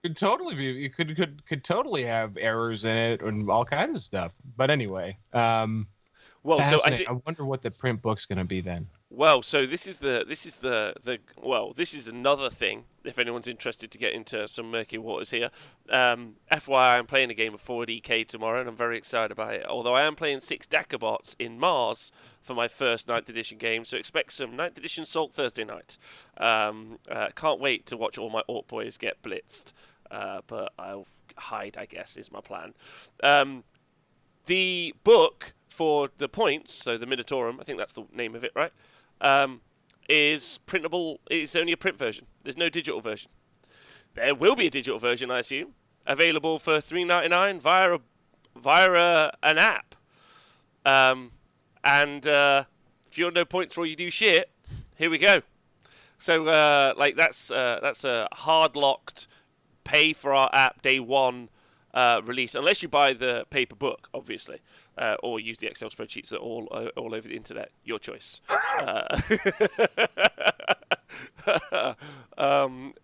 [SPEAKER 3] Could totally be. You could totally have errors in it and all kinds of stuff. But anyway,
[SPEAKER 1] well, so
[SPEAKER 3] I wonder what the print book's going to be then.
[SPEAKER 1] Well, so this is another thing. If anyone's interested to get into some murky waters here, FYI, I'm playing a game of 4DK tomorrow, and I'm very excited about it. Although I am playing 6 Decabots in Mars for my first 9th edition game, so expect some 9th edition Salt Thursday night. Can't wait to watch all my Orc boys get blitzed, but I'll hide, I guess, is my plan. The book for the points, so the Minotaurum, I think that's the name of it, right? Is printable. It's only a print version. There's no digital version. There will be a digital version, I assume, available for $3.99 via an app. And if you want no points for all you do shit, here we go. So that's a hard locked pay for our app day one release, unless you buy the paper book, obviously, or use the Excel spreadsheets that are all over the internet. Your choice.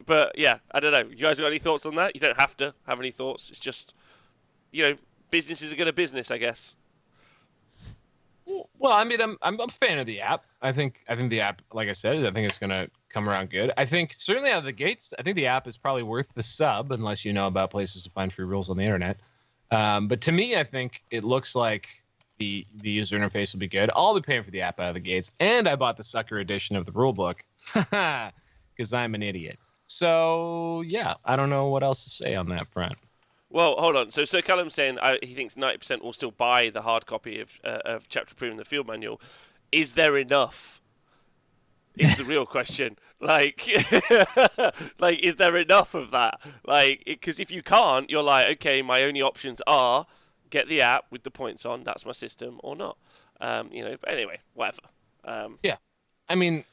[SPEAKER 1] But yeah, I don't know. You guys got any thoughts on that? You don't have to have any thoughts. It's just, businesses are going to business, I guess.
[SPEAKER 3] Well, I mean, I'm a fan of the app. I think the app, like I said, I think it's going to come around good. I think certainly out of the gates, I think the app is probably worth the sub, unless you know about places to find free rules on the internet. But to me, I think it looks like the user interface will be good. I'll be paying for the app out of the gates, and I bought the sucker edition of the rule book because I'm an idiot. So yeah, I don't know what else to say on that front.
[SPEAKER 1] Well, hold on. So Sir Callum's saying he thinks 90% will still buy the hard copy of Chapter Approved in the field manual. Is there enough? Is the real question. Like, is there enough of that? Like, because if you can't, you're like, okay, my only options are get the app with the points on. That's my system, or not. But anyway, whatever.
[SPEAKER 3] Yeah, I mean,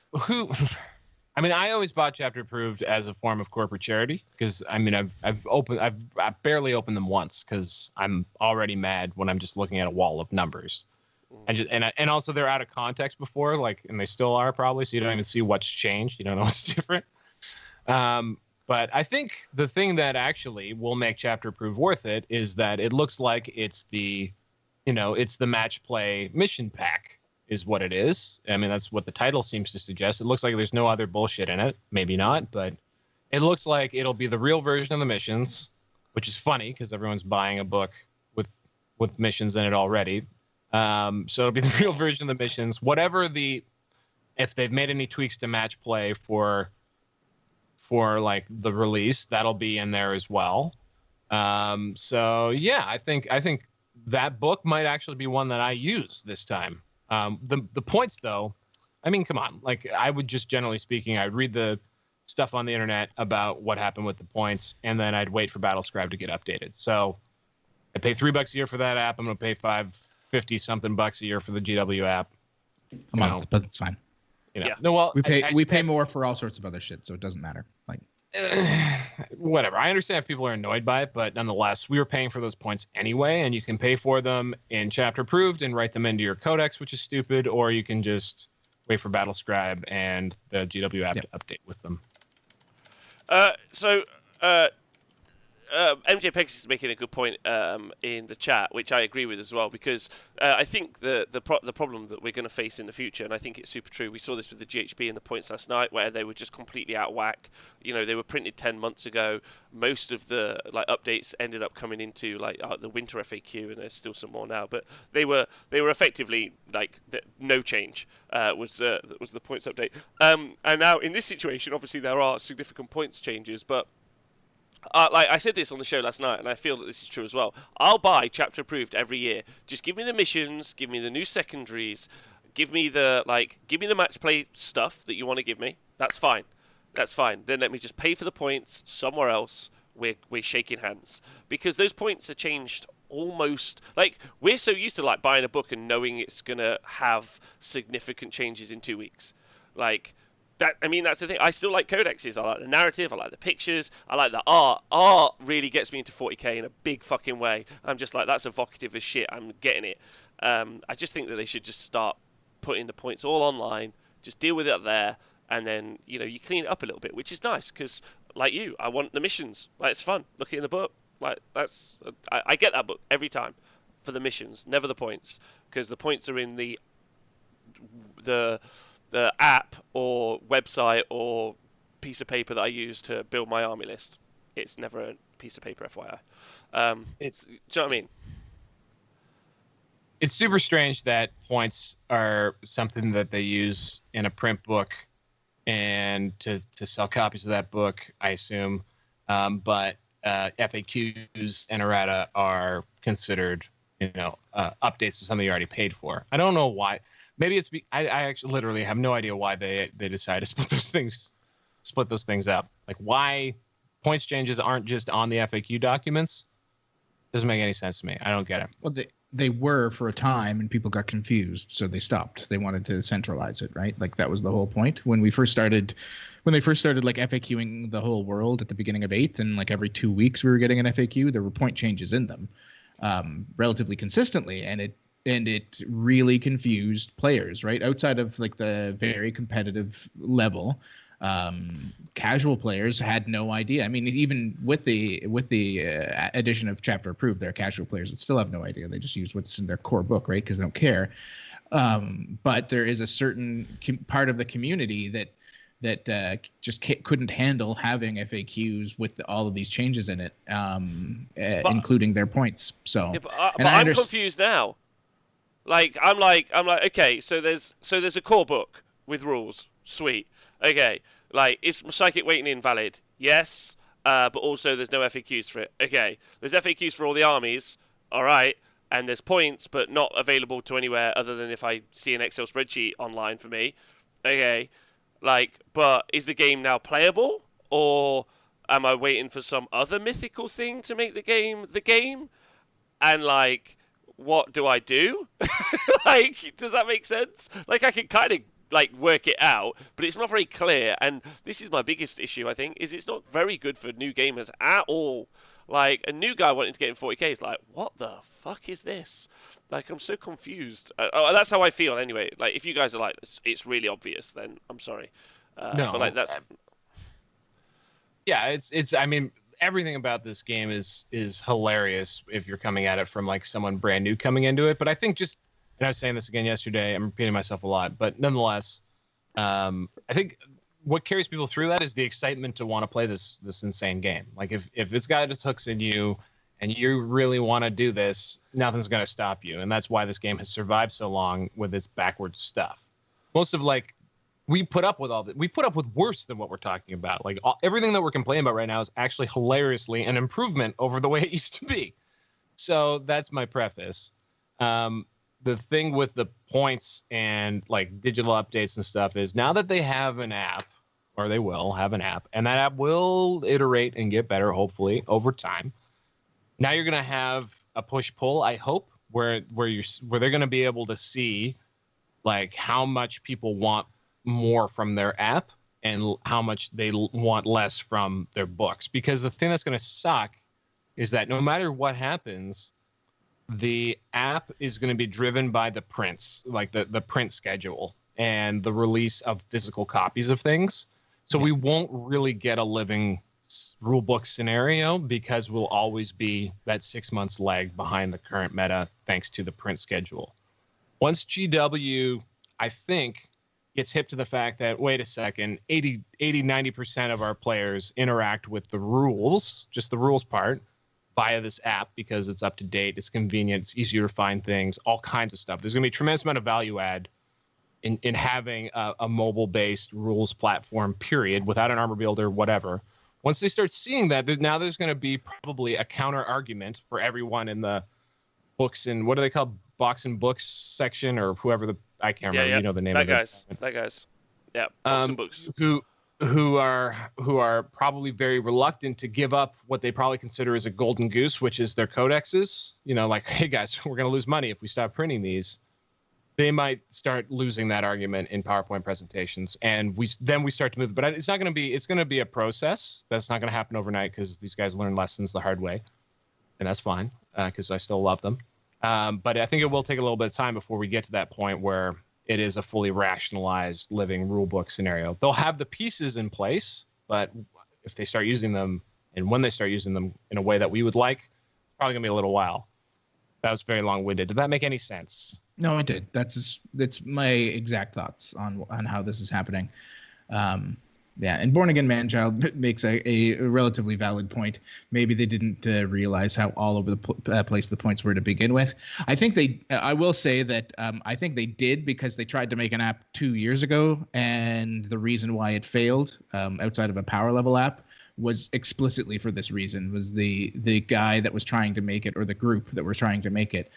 [SPEAKER 3] I always bought Chapter Approved as a form of corporate charity because I've barely opened them once because I'm already mad when I'm just looking at a wall of numbers. And also they're out of context before, and they still are probably, so you don't even see what's changed. You don't know what's different. But I think the thing that actually will make Chapter Approved worth it is that it looks like it's the match play mission pack is what it is. I mean, that's what the title seems to suggest. It looks like there's no other bullshit in it. Maybe not, but it looks like it'll be the real version of the missions, which is funny because everyone's buying a book with missions in it already. So it'll be the real version of the missions. If they've made any tweaks to match play for like the release, that'll be in there as well. So yeah, I think that book might actually be one that I use this time. The points though, I mean, come on. Like, I would just, generally speaking, I'd read the stuff on the internet about what happened with the points, and then I'd wait for Battlescribe to get updated. So I pay $3 a year for that app. I'm going to pay $550 something bucks a year for the GW app.
[SPEAKER 2] A month, but it's fine.
[SPEAKER 1] Yeah.
[SPEAKER 3] No, well,
[SPEAKER 2] we pay more for all sorts of other shit, so it doesn't matter. Like,
[SPEAKER 3] whatever. I understand if people are annoyed by it, but nonetheless, we were paying for those points anyway, and you can pay for them in chapter approved and write them into your codex, which is stupid, or you can just wait for Battlescribe and the GW app to update with them.
[SPEAKER 1] MJ Pegasus is making a good point in the chat, which I agree with as well, because I think the problem that we're going to face in the future, and I think it's super true. We saw this with the GHB and the points last night, where they were just completely out of whack. You know, they were printed 10 months ago. Most of the updates ended up coming into the winter FAQ, and there's still some more now. But they were effectively no change was the points update. And now in this situation, obviously there are significant points changes, but. I said this on the show last night, and I feel that this is true as well. I'll buy chapter approved every year. Just give me the missions, give me the new secondaries, give me the match play stuff that you want to give me. That's fine. Then let me just pay for the points somewhere else. We're shaking hands, because those points are changed almost. We're so used to buying a book and knowing it's gonna have significant changes in 2 weeks. That's the thing. I still like codexes. I like the narrative. I like the pictures. I like the art. Art really gets me into 40k in a big fucking way. I'm just that's evocative as shit. I'm getting it. I just think that they should just start putting the points all online. Just deal with it there, and then you clean it up a little bit, which is nice. Because I want the missions. It's fun looking in the book. I get that book every time for the missions, never the points, because the points are in the app or website or piece of paper that I use to build my army list. It's never a piece of paper, FYI. Do you know what I mean?
[SPEAKER 3] It's super strange that points are something that they use in a print book and to sell copies of that book, I assume. But FAQs and errata are considered, updates to something you already paid for. I don't know why. Maybe it's I actually literally have no idea why they decided to split those things up. Why points changes aren't just on the FAQ documents doesn't make any sense to me. I don't get it.
[SPEAKER 2] Well, they were for a time, and people got confused, so they stopped. They wanted to centralize it, right? That was the whole point when they first started FAQing the whole world at the beginning of 8th, and every 2 weeks we were getting an FAQ. There were point changes in them, relatively consistently, and it really confused players, right? Outside of the very competitive level, casual players had no idea. I mean, even with the addition of chapter approved, there are casual players that still have no idea. They just use what's in their core book, right? Because they don't care. But there is a certain part of the community that just couldn't handle having FAQs with all of these changes in it, including their points. So,
[SPEAKER 1] but I'm confused now. I'm like, okay, so there's a core book with rules. Sweet. Okay. Is Psychic Waiting invalid? Yes. But also there's no FAQs for it. Okay. There's FAQs for all the armies. All right. And there's points, but not available to anywhere other than if I see an Excel spreadsheet online for me. Okay. But is the game now playable? Or am I waiting for some other mythical thing to make the game the game? And what do I do? Does that make sense? I can kind of work it out, but it's not very clear. And this is my biggest issue, I think, is it's not very good for new gamers at all. A new guy wanting to get in 40k is what the fuck is this? I'm so confused. That's how I feel anyway. If you guys are it's really obvious, then I'm sorry.
[SPEAKER 3] No,
[SPEAKER 1] but that's.
[SPEAKER 3] Yeah, it's. I mean, everything about this game is hilarious if you're coming at it from someone brand new coming into it. But I think and I was saying this again yesterday, I'm repeating myself a lot, but nonetheless, I think what carries people through that is the excitement to want to play this insane game. If this guy just hooks in you and you really want to do this, nothing's going to stop you. And that's why this game has survived so long with its backwards stuff. Most of we put up with all that. We put up with worse than what we're talking about. Everything that we're complaining about right now is actually hilariously an improvement over the way it used to be. So that's my preface. The thing with the points and digital updates and stuff is now that they have an app, or they will have an app, and that app will iterate and get better, hopefully, over time. Now you're going to have a push-pull, I hope, where they're going to be able to see like how much people want more from their app and how much they want less from their books. Because the thing that's going to suck is that no matter what happens, the app is going to be driven by the prints, like the print schedule and the release of physical copies of things. So we won't really get a living rule book scenario because we'll always be that 6 months lag behind the current meta thanks to the print schedule. Once GW, I think, gets hip to the fact that, wait a second, 90% of our players interact with the rules, just the rules part, via this app because it's up to date, it's convenient, it's easier to find things, all kinds of stuff. There's going to be a tremendous amount of value add in having a mobile-based rules platform, period, without an armor builder, whatever. Once they start seeing that, there's going to be probably a counter argument for everyone in the books and what do they call box and books section or whoever I can't remember. You know the name of it.
[SPEAKER 1] That guys. Yeah, box and books.
[SPEAKER 3] Who are probably very reluctant to give up what they probably consider as a golden goose, which is their codexes. You know, like, hey guys, we're going to lose money if we stop printing these. They might start losing that argument in PowerPoint presentations, and we start to move. But it's not going to be. It's going to be a process. That's not going to happen overnight because these guys learn lessons the hard way, and that's fine because I still love them. But I think it will take a little bit of time before we get to that point where it is a fully rationalized living rulebook scenario. They'll have the pieces in place, but if they start using them and when they start using them in a way that we would like, it's probably gonna be a little while. That was very long-winded. Did that make any sense?
[SPEAKER 2] No, it did. That's my exact thoughts on how this is happening. Yeah, and Born Again Manchild makes a relatively valid point. Maybe they didn't realize how all over the place the points were to begin with. I think I will say that I think they did because they tried to make an app 2 years ago, and the reason why it failed, outside of a power level app, was explicitly for this reason. Was the guy that was trying to make it, or the group that were trying to make it,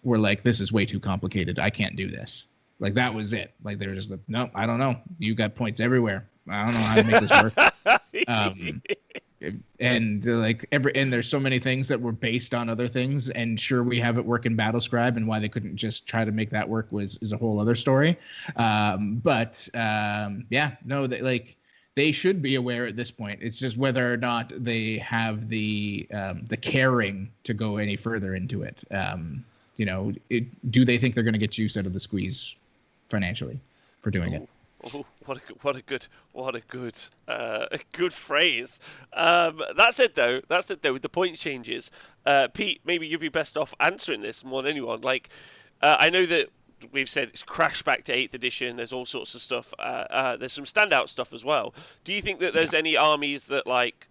[SPEAKER 2] were like, this is way too complicated. I can't do this. Like, that was it. Like, they were just like, no, I don't know. You got points everywhere. I don't know how to make this work. And there's so many things that were based on other things. And sure, we have it work in Battlescribe, and why they couldn't just try to make that work is a whole other story. They should be aware at this point. It's just whether or not they have the caring to go any further into it. Do they think they're going to get juice out of the squeeze financially for doing it?
[SPEAKER 1] Oh, what a good phrase. That's it though. With the point changes, Pete, maybe you'd be best off answering this more than anyone. Like, I know that we've said it's crashed back to 8th edition. There's all sorts of stuff. There's some standout stuff as well. Do you think that there's any armies that like?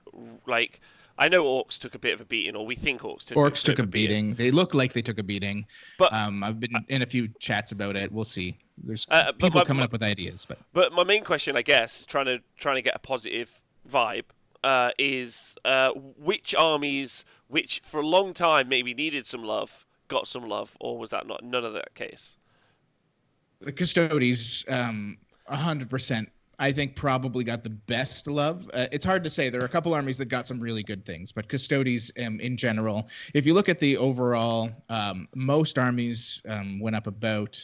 [SPEAKER 1] I know Orcs took a bit of a beating, or we think Orcs took a beating.
[SPEAKER 2] They look like they took a beating. But I've been in a few chats about it. We'll see. There's people coming up with ideas,
[SPEAKER 1] but my main question, I guess, trying to get a positive vibe, is which armies, which for a long time maybe needed some love, got some love, or was that none of that case?
[SPEAKER 2] The Custodes, 100%. I think probably got the best love. It's hard to say. There are a couple armies that got some really good things, but Custodes in general, if you look at the overall, most armies went up about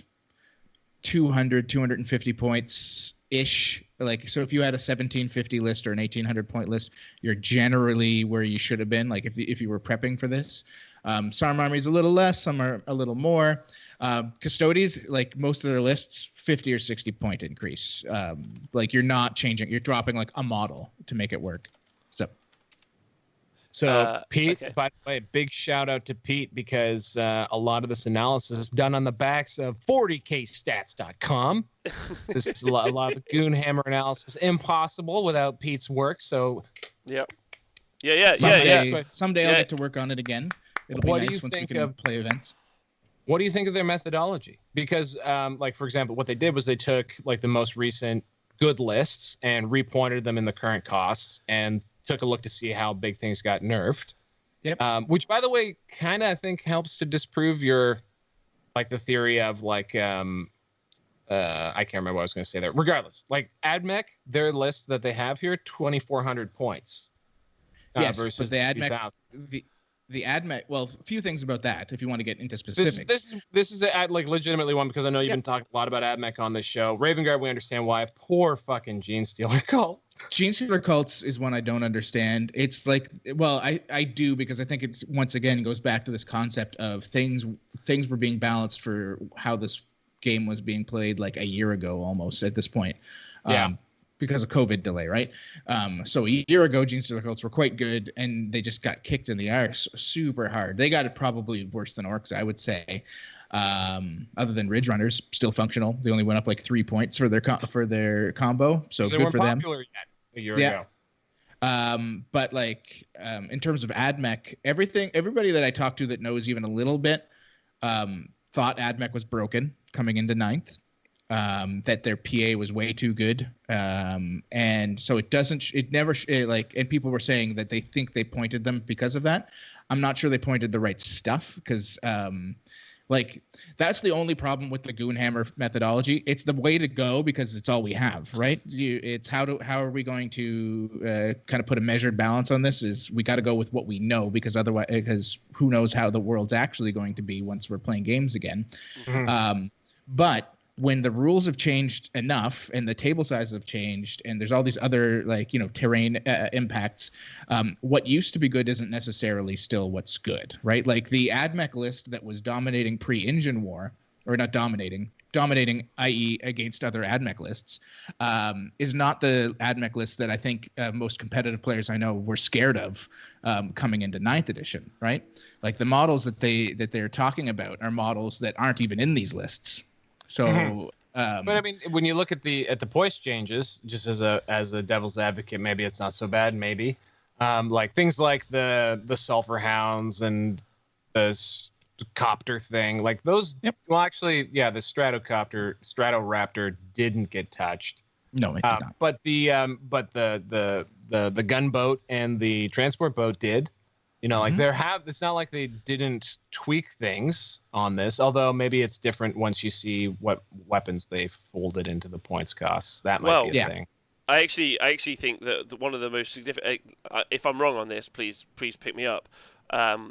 [SPEAKER 2] 200, 250 points ish. Like, so if you had a 1750 list or an 1800 point list, you're generally where you should have been. Like if you were prepping for this. Some armies a little less, some are a little more. Custodes, like most of their lists, 50 or 60 point increase. Like, you're not changing, you're dropping like a model to make it work.
[SPEAKER 3] So Pete,
[SPEAKER 1] okay.
[SPEAKER 3] By the way, big shout out to Pete because a lot of this analysis is done on the backs of 40kstats.com. This is a lot of Goonhammer analysis impossible without Pete's work. So
[SPEAKER 1] yeah.
[SPEAKER 2] Someday I'll get to work on it again. It'll be nice once we can play events.
[SPEAKER 3] What do you think of their methodology? Because, like, for example, what they did was they took like the most recent good lists and repointed them in the current costs and took a look to see how big things got nerfed.
[SPEAKER 2] Yep.
[SPEAKER 3] Which, by the way, kind of I think helps to disprove your, like, the theory of like, I can't remember what I was going to say there. Regardless, like AdMech, their list that they have here, 2,400 points.
[SPEAKER 2] Yes,
[SPEAKER 3] versus
[SPEAKER 2] but the AdMech, the AdMech. Well, a few things about that. If you want to get into
[SPEAKER 3] This
[SPEAKER 2] specifics,
[SPEAKER 3] is like legitimately one because I know you've been talking a lot about AdMech on this show. Raven Guard, we understand why. Poor fucking Gene Stealer cult.
[SPEAKER 2] Gene Stealer cults is one I don't understand. It's like, well, I do because I think it's once again goes back to this concept of things were being balanced for how this game was being played like a year ago almost at this point.
[SPEAKER 3] Yeah.
[SPEAKER 2] Because of COVID delay, right? So a year ago, Gene Stealer cults were quite good, and they just got kicked in the arse super hard. They got it probably worse than Orcs, I would say. Other than Ridge Runners, still functional. They only went up like 3 points for their combo, so good for them.
[SPEAKER 3] Popular yet a year ago.
[SPEAKER 2] But like in terms of AdMech, everybody that I talked to that knows even a little bit thought AdMech was broken coming into 9th. That their PA was way too good, and so and people were saying that they think they pointed them because of that. I'm not sure they pointed the right stuff because like that's the only problem with the Goonhammer methodology. It's the way to go because it's all we have, right? It's how are we going to kind of put a measured balance on this? Is we got to go with what we know because who knows how the world's actually going to be once we're playing games again. Mm-hmm. But when the rules have changed enough and the table sizes have changed and there's all these other terrain impacts, what used to be good isn't necessarily still what's good, right? Like the AdMech list that was dominating pre-Engine War, or not dominating, i.e. against other AdMech lists, is not the AdMech list that I think most competitive players I know were scared of coming into 9th edition, right? Like the models that they're talking about are models that aren't even in these lists. So,
[SPEAKER 3] but I mean, when you look at the poise changes, just as a devil's advocate, maybe it's not so bad. Maybe, like things like the Sulfur Hounds and the copter thing, like those. Yep. Well, actually, yeah, the Stratoraptor didn't get touched.
[SPEAKER 2] No, it did not.
[SPEAKER 3] But the gunboat and the transport boat did. Like it's not like they didn't tweak things on this, although maybe it's different once you see what weapons they folded into the points costs. That might be a thing.
[SPEAKER 1] I actually think that one of the most significant, if I'm wrong on this, please pick me up. Okay.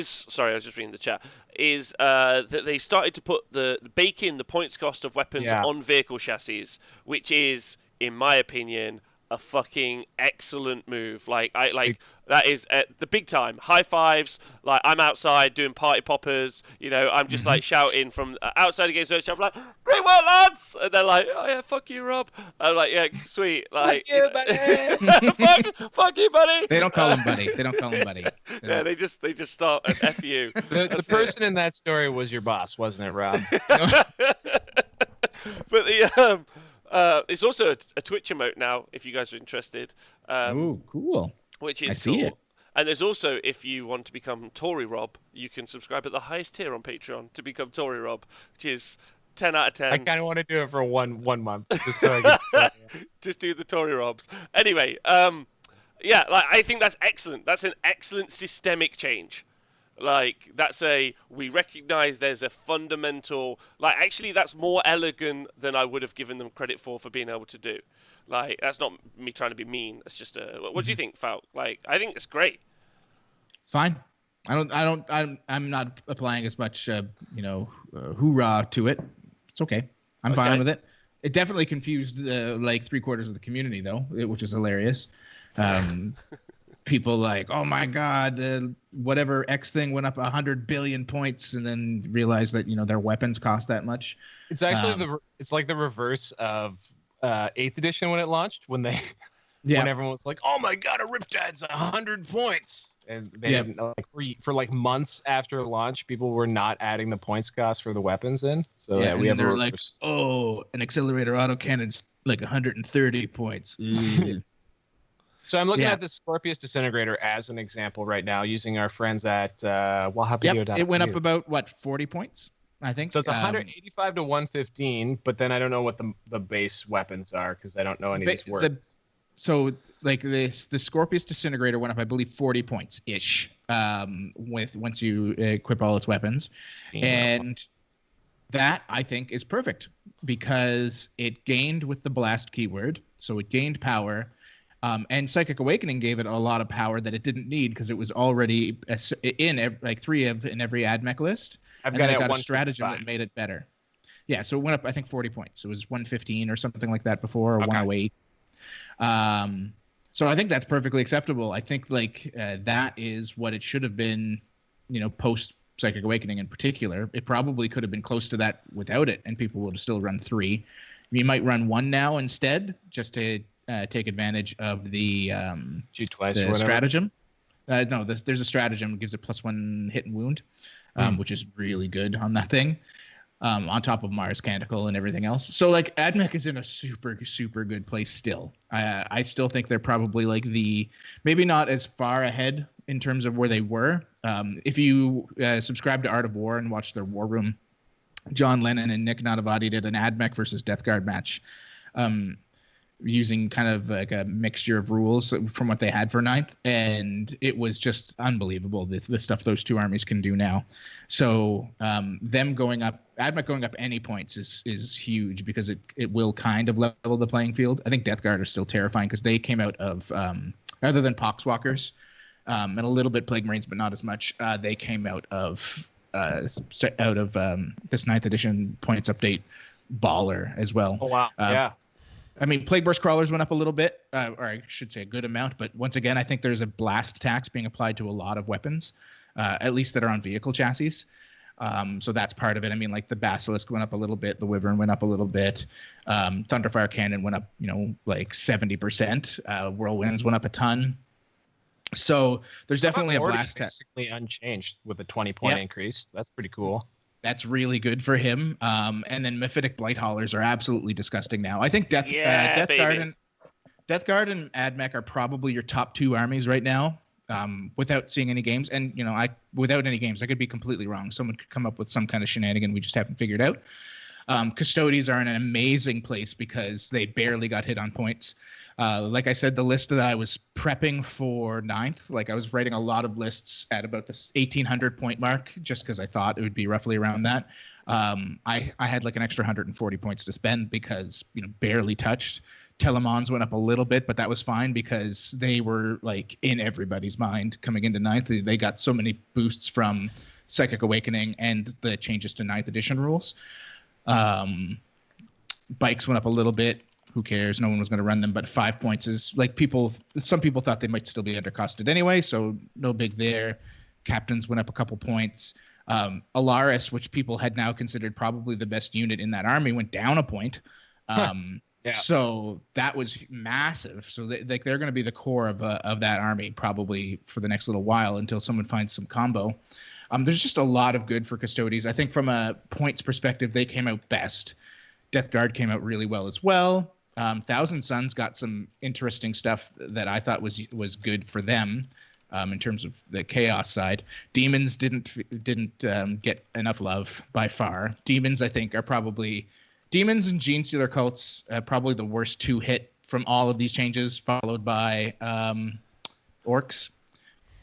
[SPEAKER 1] Sorry, I was just reading the chat. Is that they started to put bake in the points cost of weapons on vehicle chassis, which is, in my opinion, a fucking excellent move. That is the big time. High fives. Like I'm outside doing party poppers. I'm just like shouting from outside the games workshop, like "Great work, lads!" And they're like, "Oh yeah, fuck you, Rob." I'm like, "Yeah, sweet." Like,
[SPEAKER 3] fuck you, buddy.
[SPEAKER 1] fuck you, buddy.
[SPEAKER 2] They don't call him buddy.
[SPEAKER 1] Yeah, they just start at F you.
[SPEAKER 3] The person in that story was your boss, wasn't it, Rob?
[SPEAKER 1] But it's also a Twitch emote now, if you guys are interested.
[SPEAKER 2] Oh, cool.
[SPEAKER 1] Which is cool. It. And there's also, if you want to become Tory Rob, you can subscribe at the highest tier on Patreon to become Tory Rob, which is 10 out of 10.
[SPEAKER 3] I kind of want to do it for one month. Just, so I get
[SPEAKER 1] just do the Tory Robs. Anyway, I think that's excellent. That's an excellent systemic change. Like, we recognize there's a fundamental, actually that's more elegant than I would have given them credit for being able to do. Like, that's not me trying to be mean. It's just what do you think, Falk? Like, I think it's great.
[SPEAKER 2] It's fine. I'm not applying as much, hoorah to it. It's okay. I'm fine with it. It definitely confused, 3/4 of the community though, which is hilarious. People like, oh my God, whatever X thing went up 100 billion points, and then realized that their weapons cost that much.
[SPEAKER 3] It's actually it's like the reverse of 8th edition when it launched, when everyone was like, oh my God, a Riptide's 100 points, and they didn't for months after launch, people were not adding the points cost for the weapons in. So we have
[SPEAKER 2] they're like, oh, an accelerator autocannon's like 130 points.
[SPEAKER 3] So I'm looking at the Scorpius Disintegrator as an example right now, using our friends at Wahabiyo.
[SPEAKER 2] It went up about 40 points, I think.
[SPEAKER 3] So it's 185 to 115, but then I don't know what the base weapons are because I don't know any of these words.
[SPEAKER 2] The Scorpius Disintegrator went up, I believe, 40 points ish. Once you equip all its weapons, and that I think is perfect because it gained with the blast keyword, so it gained power. And Psychic Awakening gave it a lot of power that it didn't need because it was already in like 3 in every AdMech list.
[SPEAKER 3] I've
[SPEAKER 2] And
[SPEAKER 3] got
[SPEAKER 2] then
[SPEAKER 3] it
[SPEAKER 2] it
[SPEAKER 3] at
[SPEAKER 2] got a stratagem
[SPEAKER 3] 155.
[SPEAKER 2] that made it better. Yeah, so it went up, I think, 40 points. It was 115 or something like that before, or
[SPEAKER 3] Okay.
[SPEAKER 2] 108. So I think that's perfectly acceptable. I think like that is what it should have been, post Psychic Awakening in particular. It probably could have been close to that without it, and people would have still run 3. You might run 1 now instead, just to take advantage of the
[SPEAKER 3] Shoot twice
[SPEAKER 2] the
[SPEAKER 3] or whatever.
[SPEAKER 2] stratagem. No, there's a stratagem that gives it +1 hit and wound, which is really good on that thing. On top of Mars Canticle and everything else. So like AdMech is in a super, super good place still. I still think they're probably like maybe not as far ahead in terms of where they were. If you subscribe to Art of War and watch their War Room, John Lennon and Nick Nadavati did an AdMech versus Death Guard match. Using kind of like a mixture of rules from what they had for 9th, and it was just unbelievable the stuff those 2 armies can do now. So them going up, AdMech going up any points is huge because it will kind of level the playing field. I think Death Guard are still terrifying because they came out of other than Poxwalkers and a little bit Plague Marines, but not as much. They came out of this 9th edition points update baller as well.
[SPEAKER 3] Oh wow! Yeah.
[SPEAKER 2] I mean, Plague Burst Crawlers went up a little bit, or I should say a good amount. But once again, I think there's a blast tax being applied to a lot of weapons, at least that are on vehicle chassis. So that's part of it. I mean, like the Basilisk went up a little bit. The Wyvern went up a little bit. Thunderfire Cannon went up, like 70%. Whirlwinds went up a ton. So there's definitely a blast tax.
[SPEAKER 3] Basically unchanged with a 20-point increase. That's pretty cool.
[SPEAKER 2] That's really good for him. And then Mephitic Blight Haulers are absolutely disgusting now. I think Death Guard and AdMech are probably your top 2 armies right now, without seeing any games. And without any games, I could be completely wrong. Someone could come up with some kind of shenanigan we just haven't figured out. Custodies are in an amazing place because they barely got hit on points. Like I said, the list that I was prepping for 9th, like I was writing a lot of lists at about this 1800 point mark, just because I thought it would be roughly around that. I had like an extra 140 points to spend because, barely touched. Telemons went up a little bit, but that was fine because they were like in everybody's mind coming into 9th. They got so many boosts from Psychic Awakening and the changes to 9th edition rules. Bikes went up a little bit. Who cares? No one was going to run them, but 5 points is like some people thought they might still be undercosted anyway, so no big there. Captains went up a couple points. Alaris, which people had now considered probably the best unit in that army, went down a point. So that was massive. So they're going to be the core of that army probably for the next little while until someone finds some combo. There's just a lot of good for Custodies. I think from a points perspective, they came out best. Death Guard came out really well as well. Thousand Suns got some interesting stuff that I thought was good for them in terms of the chaos side. Demons didn't get enough love by far. Demons, I think, are probably Demons and Gene Stealer Cults probably the worst 2 hit from all of these changes, followed by Orcs.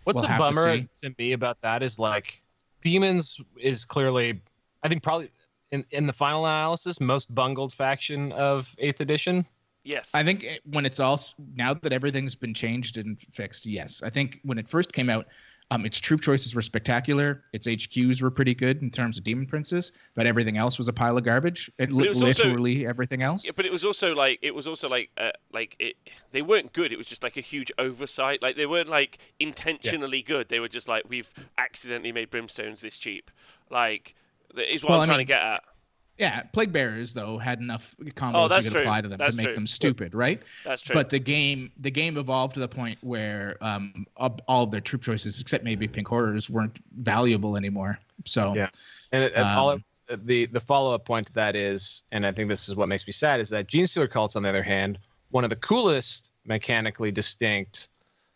[SPEAKER 3] What's the bummer to me about that is like Demons is clearly, I think probably in the final analysis, most bungled faction of 8th edition.
[SPEAKER 1] Yes.
[SPEAKER 2] I think when it's all, now that everything's been changed and fixed, yes. I think when it first came out, its troop choices were spectacular. Its HQs were pretty good in terms of Demon Princes, but everything else was a pile of garbage. Literally everything else.
[SPEAKER 1] Yeah, but it was also like they weren't good. It was just like a huge oversight. Like they weren't like intentionally good. They were just like, we've accidentally made Brimstones this cheap. Like is what I'm trying to get at.
[SPEAKER 2] Yeah, Plague Bearers though had enough combos you could apply to them to make them stupid, right?
[SPEAKER 1] That's true.
[SPEAKER 2] But the game evolved to the point where all of their troop choices, except maybe Pink Horrors, weren't valuable anymore. So
[SPEAKER 3] yeah, and the follow-up point to that is, and I think this is what makes me sad, is that Gene Stealer Cults, on the other hand, one of the coolest mechanically distinct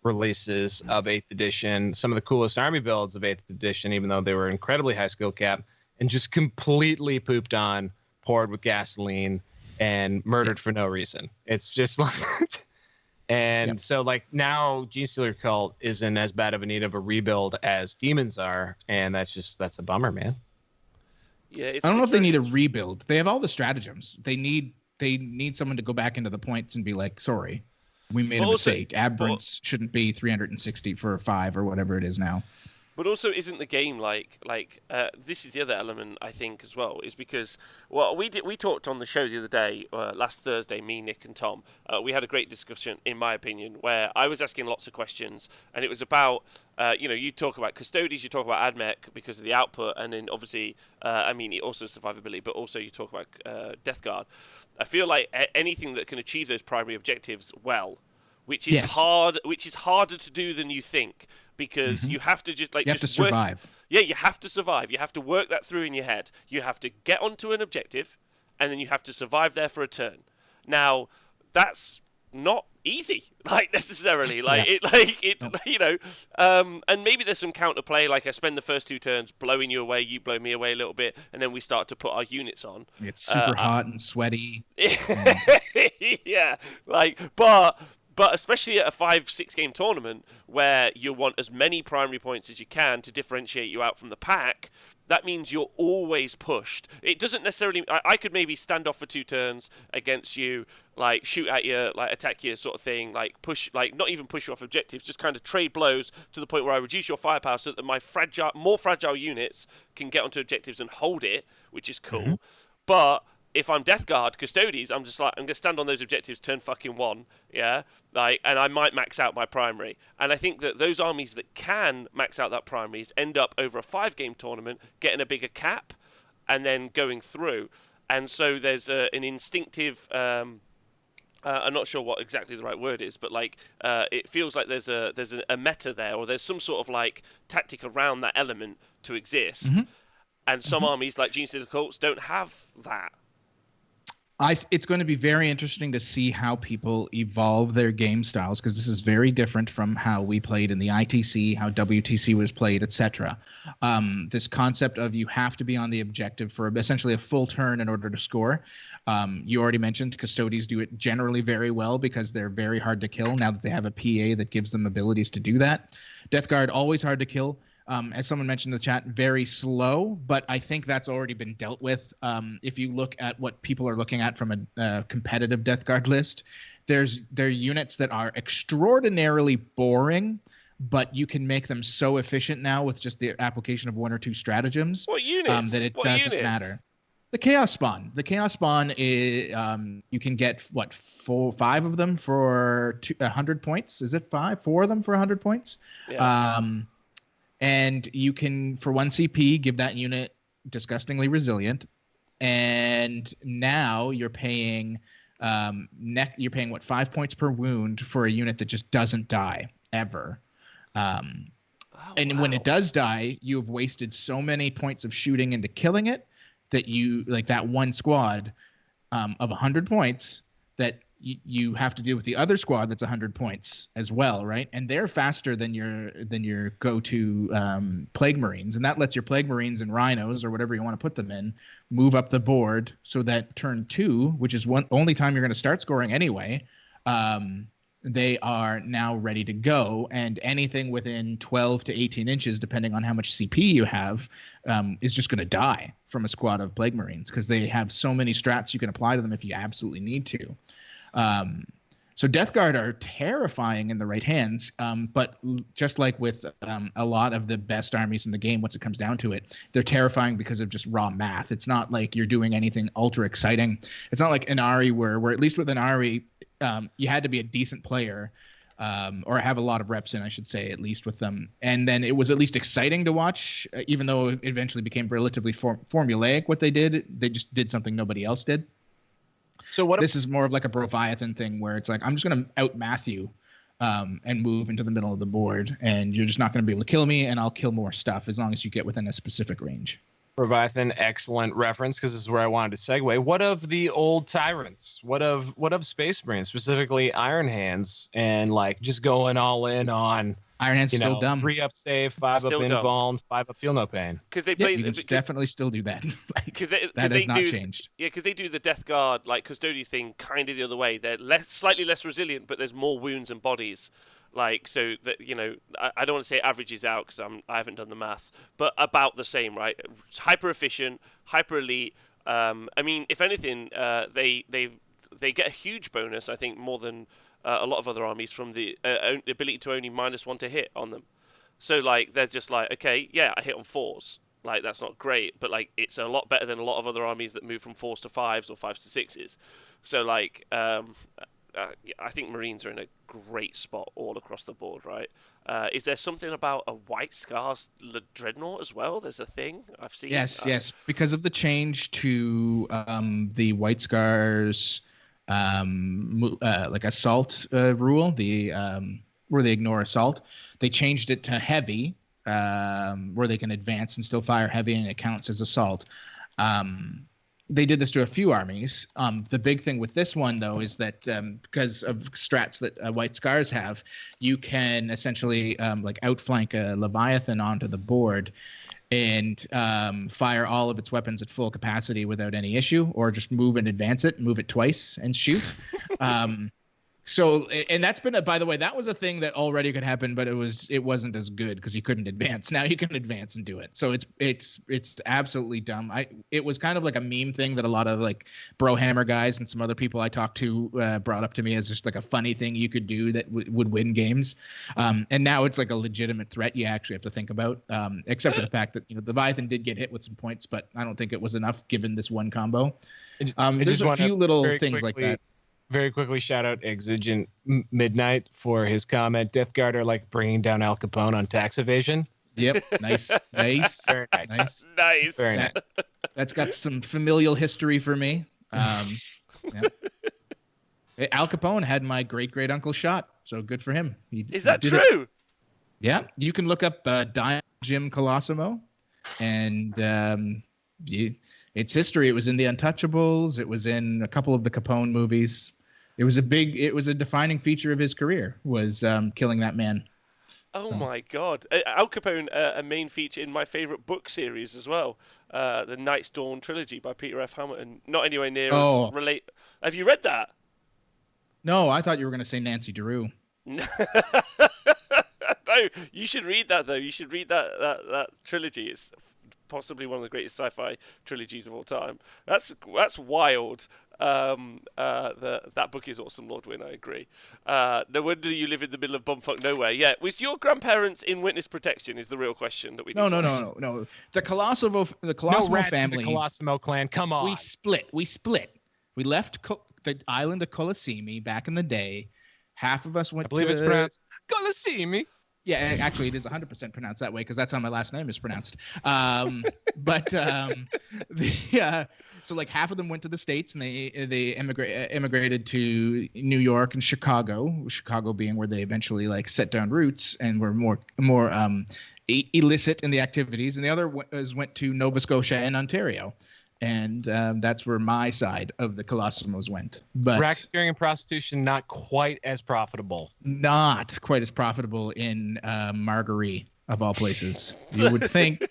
[SPEAKER 3] releases of 8th edition, some of the coolest army builds of 8th edition, even though they were incredibly high skill cap, and just completely pooped on, poured with gasoline, and murdered for no reason. It's just like, and so like now Gene Stealer Cult is in as bad of a need of a rebuild as Demons are, and that's a bummer, man.
[SPEAKER 1] Yeah,
[SPEAKER 2] I don't know if they need a rebuild. They have all the stratagems. They need someone to go back into the points and be like, sorry. We made
[SPEAKER 1] But
[SPEAKER 2] a
[SPEAKER 1] also,
[SPEAKER 2] mistake.
[SPEAKER 1] but
[SPEAKER 2] Aberrants shouldn't be 360 for 5 or whatever it is now.
[SPEAKER 1] But also, isn't the game like this is the other element I think as well, is because we talked on the show the other day, last Thursday, me, Nick, and Tom. We had a great discussion, in my opinion, where I was asking lots of questions, and it was about you talk about custodies, you talk about AdMech because of the output, and then obviously also survivability, but also you talk about Death Guard. I feel like anything that can achieve those primary objectives well, which is harder to do than you think, because you have to just
[SPEAKER 2] You have to survive.
[SPEAKER 1] Yeah, you have to survive. You have to work that through in your head. You have to get onto an objective, and then you have to survive there for a turn. Now, that's not easy, necessarily. And maybe there's some counterplay. Like I spend the first 2 turns blowing you away, you blow me away a little bit, and then we start to put our units on.
[SPEAKER 2] It's super hot and sweaty.
[SPEAKER 1] Yeah, but especially at a 5-6 game tournament where you want as many primary points as you can to differentiate you out from the pack, that means you're always pushed. It doesn't necessarily... I could maybe stand off for 2 turns against you, shoot at you, attack you sort of thing, push, not even push you off objectives, just kind of trade blows to the point where I reduce your firepower so that my more fragile units can get onto objectives and hold it, which is cool. Mm-hmm. But if I'm Death Guard Custodes, I'm just I'm going to stand on those objectives turn fucking 1, yeah? And I might max out my primary. And I think that those armies that can max out that primaries end up over a 5-game tournament getting a bigger cap and then going through. And so there's an instinctive... I'm not sure what exactly the right word is, but it feels like there's a meta there, or there's some sort of tactic around that element to exist. Mm-hmm. And some armies like Gene Stealer Cults don't have that.
[SPEAKER 2] It's going to be very interesting to see how people evolve their game styles, because this is very different from how we played in the ITC, how WTC was played, etc. This concept of you have to be on the objective for essentially a full turn in order to score. You already mentioned Custodes do it generally very well because they're very hard to kill now that they have a PA that gives them abilities to do that. Death Guard, always hard to kill. As someone mentioned in the chat, very slow, but I think that's already been dealt with. If you look at what people are looking at from a competitive Death Guard list, there are units that are extraordinarily boring, but you can make them so efficient now with just the application of 1 or 2 stratagems.
[SPEAKER 1] What units?
[SPEAKER 2] That it doesn't matter. The Chaos Spawn. The Chaos Spawn is you can get 5 of them for 100 points. Is it 5? 4 of them for 100 points. Yeah. And you can, for 1 CP, give that unit disgustingly resilient. And now you're paying you're paying 5 points per wound for a unit that just doesn't die ever. And when it does die, you have wasted so many points of shooting into killing it that you that one squad of 100 points that you have to deal with the other squad that's 100 points as well, right? And they're faster than your go-to Plague Marines, and that lets your Plague Marines and Rhinos, or whatever you want to put them in, move up the board so that turn 2, which is only time you're going to start scoring anyway, they are now ready to go, and anything within 12 to 18 inches, depending on how much CP you have, is just going to die from a squad of Plague Marines, because they have so many strats you can apply to them if you absolutely need to. So Death Guard are terrifying in the right hands, but just like with a lot of the best armies in the game, once it comes down to it, they're terrifying because of just raw math. It's not like you're doing anything ultra exciting. It's not like Inari where at least with Inari, you had to be a decent player, or have a lot of reps in, I should say, at least with them. And then it was at least exciting to watch, even though it eventually became relatively formulaic what they did. They just did something nobody else did. So this is more of like a Broviathan thing where it's like, I'm just going to outmath you and move into the middle of the board, and you're just not going to be able to kill me, and I'll kill more stuff as long as you get within a specific range.
[SPEAKER 3] Broviathan, excellent reference, because this is where I wanted to segue. What of the old tyrants? What of Space Marines, specifically Iron Hands, and just going all in on
[SPEAKER 2] Iron Hand's still dumb.
[SPEAKER 3] 3 up save, 5
[SPEAKER 1] still
[SPEAKER 3] up invuln, 5 up feel no pain.
[SPEAKER 1] Because they play.
[SPEAKER 2] You can definitely still do that. That has not changed.
[SPEAKER 1] Yeah, because they do the Death Guard Custodes thing kind of the other way. They're slightly less resilient, but there's more wounds and bodies. So that I don't want to say it averages out because I haven't done the math, but about the same, right? Hyper efficient, hyper elite. If anything, they get a huge bonus, I think, more than a lot of other armies from the ability to only -1 to hit on them. So like they're just like, okay, yeah, I hit on 4s. Like that's not great, but like it's a lot better than a lot of other armies that move from 4s to 5s or 5s to 6s. So like I think Marines are in a great spot all across the board, right? Is there something about a White Scars Dreadnought as well? There's a thing I've seen.
[SPEAKER 2] Yes, because of the change to the White Scars like assault rule, where they ignore assault, they changed it to heavy, where they can advance and still fire heavy, and it counts as assault. They did this to a few armies. The big thing with this one, though, is that because of strats that White Scars have, you can essentially like outflank a Leviathan onto the board and fire all of its weapons at full capacity without any issue, or just move and advance it, move it twice and shoot. So, and that's been by the way, that was a thing that already could happen, but it wasn't as good because you couldn't advance. Now you can advance and do it. So it's absolutely dumb. It was kind of like a meme thing that a lot of like Brohammer guys and some other people I talked to brought up to me as just like a funny thing you could do that would win games. And now it's like a legitimate threat you actually have to think about. Except for the fact that the Leviathan did get hit with some points, but I don't think it was enough given this one combo. There's a few little things like that.
[SPEAKER 3] Very quickly, shout out Exigent Midnight for his comment. Death Guard are like bringing down Al Capone on tax evasion.
[SPEAKER 2] Yep, nice.
[SPEAKER 3] Very nice.
[SPEAKER 1] Nice.
[SPEAKER 3] Very nice.
[SPEAKER 2] That's got some familial history for me. Yeah. Al Capone had my great uncle shot, so good for him.
[SPEAKER 1] Is that true?
[SPEAKER 2] Yeah, you can look up Jim Colosimo, and its history. It was in The Untouchables. It was in a couple of the Capone movies. It was a defining feature of his career, was killing that man.
[SPEAKER 1] Oh my God. Al Capone, a main feature in my favorite book series as well. The Night's Dawn trilogy by Peter F. Hamilton. Not anywhere near as relate. Have you read that?
[SPEAKER 2] No, I thought you were going to say Nancy Drew.
[SPEAKER 1] No, you should read that though. You should read that trilogy. It's possibly one of the greatest sci-fi trilogies of all time. That's wild. That book is awesome, Lord Wynn. I agree. No wonder you live in the middle of bumfuck nowhere. Yeah, was your grandparents in witness protection? Is the real question that we need to ask.
[SPEAKER 2] No. The Colosimo family.
[SPEAKER 3] The Colosimo clan. Come on.
[SPEAKER 2] We split. We left the island of Colosimi back in the day. Half of us went.
[SPEAKER 3] I believe it's pronounced Colosimi.
[SPEAKER 2] Yeah, actually, it is 100% pronounced that way because that's how my last name is pronounced. So like half of them went to the States and they immigrated to New York and Chicago being where they eventually like set down roots and were more illicit in the activities. And the other went to Nova Scotia and Ontario. And that's where my side of the Colossimos went. But
[SPEAKER 3] racketeering and prostitution, not quite as profitable.
[SPEAKER 2] Not quite as profitable in Margaree, of all places. You would think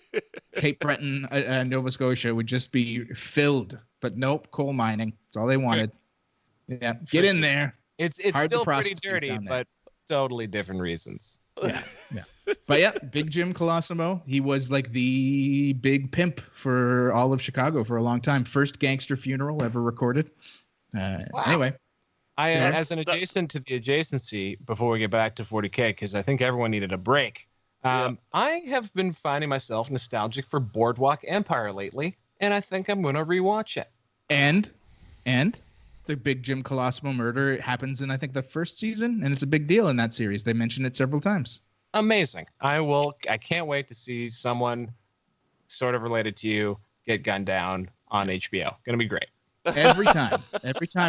[SPEAKER 2] Cape Breton, Nova Scotia would just be filled. But nope, coal mining. That's all they wanted. Yeah, get in there.
[SPEAKER 3] It's still pretty dirty, but totally different reasons.
[SPEAKER 2] Yeah. But yeah, Big Jim Colosimo, he was like the big pimp for all of Chicago for a long time. First gangster funeral ever recorded. Wow. Anyway.
[SPEAKER 3] As an adjacent to the adjacency, before we get back to 40K, because I think everyone needed a break, I have been finding myself nostalgic for Boardwalk Empire lately, and I think I'm going to rewatch it.
[SPEAKER 2] And the Big Jim Colosimo murder happens in, I think, the first season, and it's a big deal in that series. They mention it several times.
[SPEAKER 3] Amazing. I can't wait to see someone sort of related to you get gunned down on HBO. Gonna be great.
[SPEAKER 2] Every time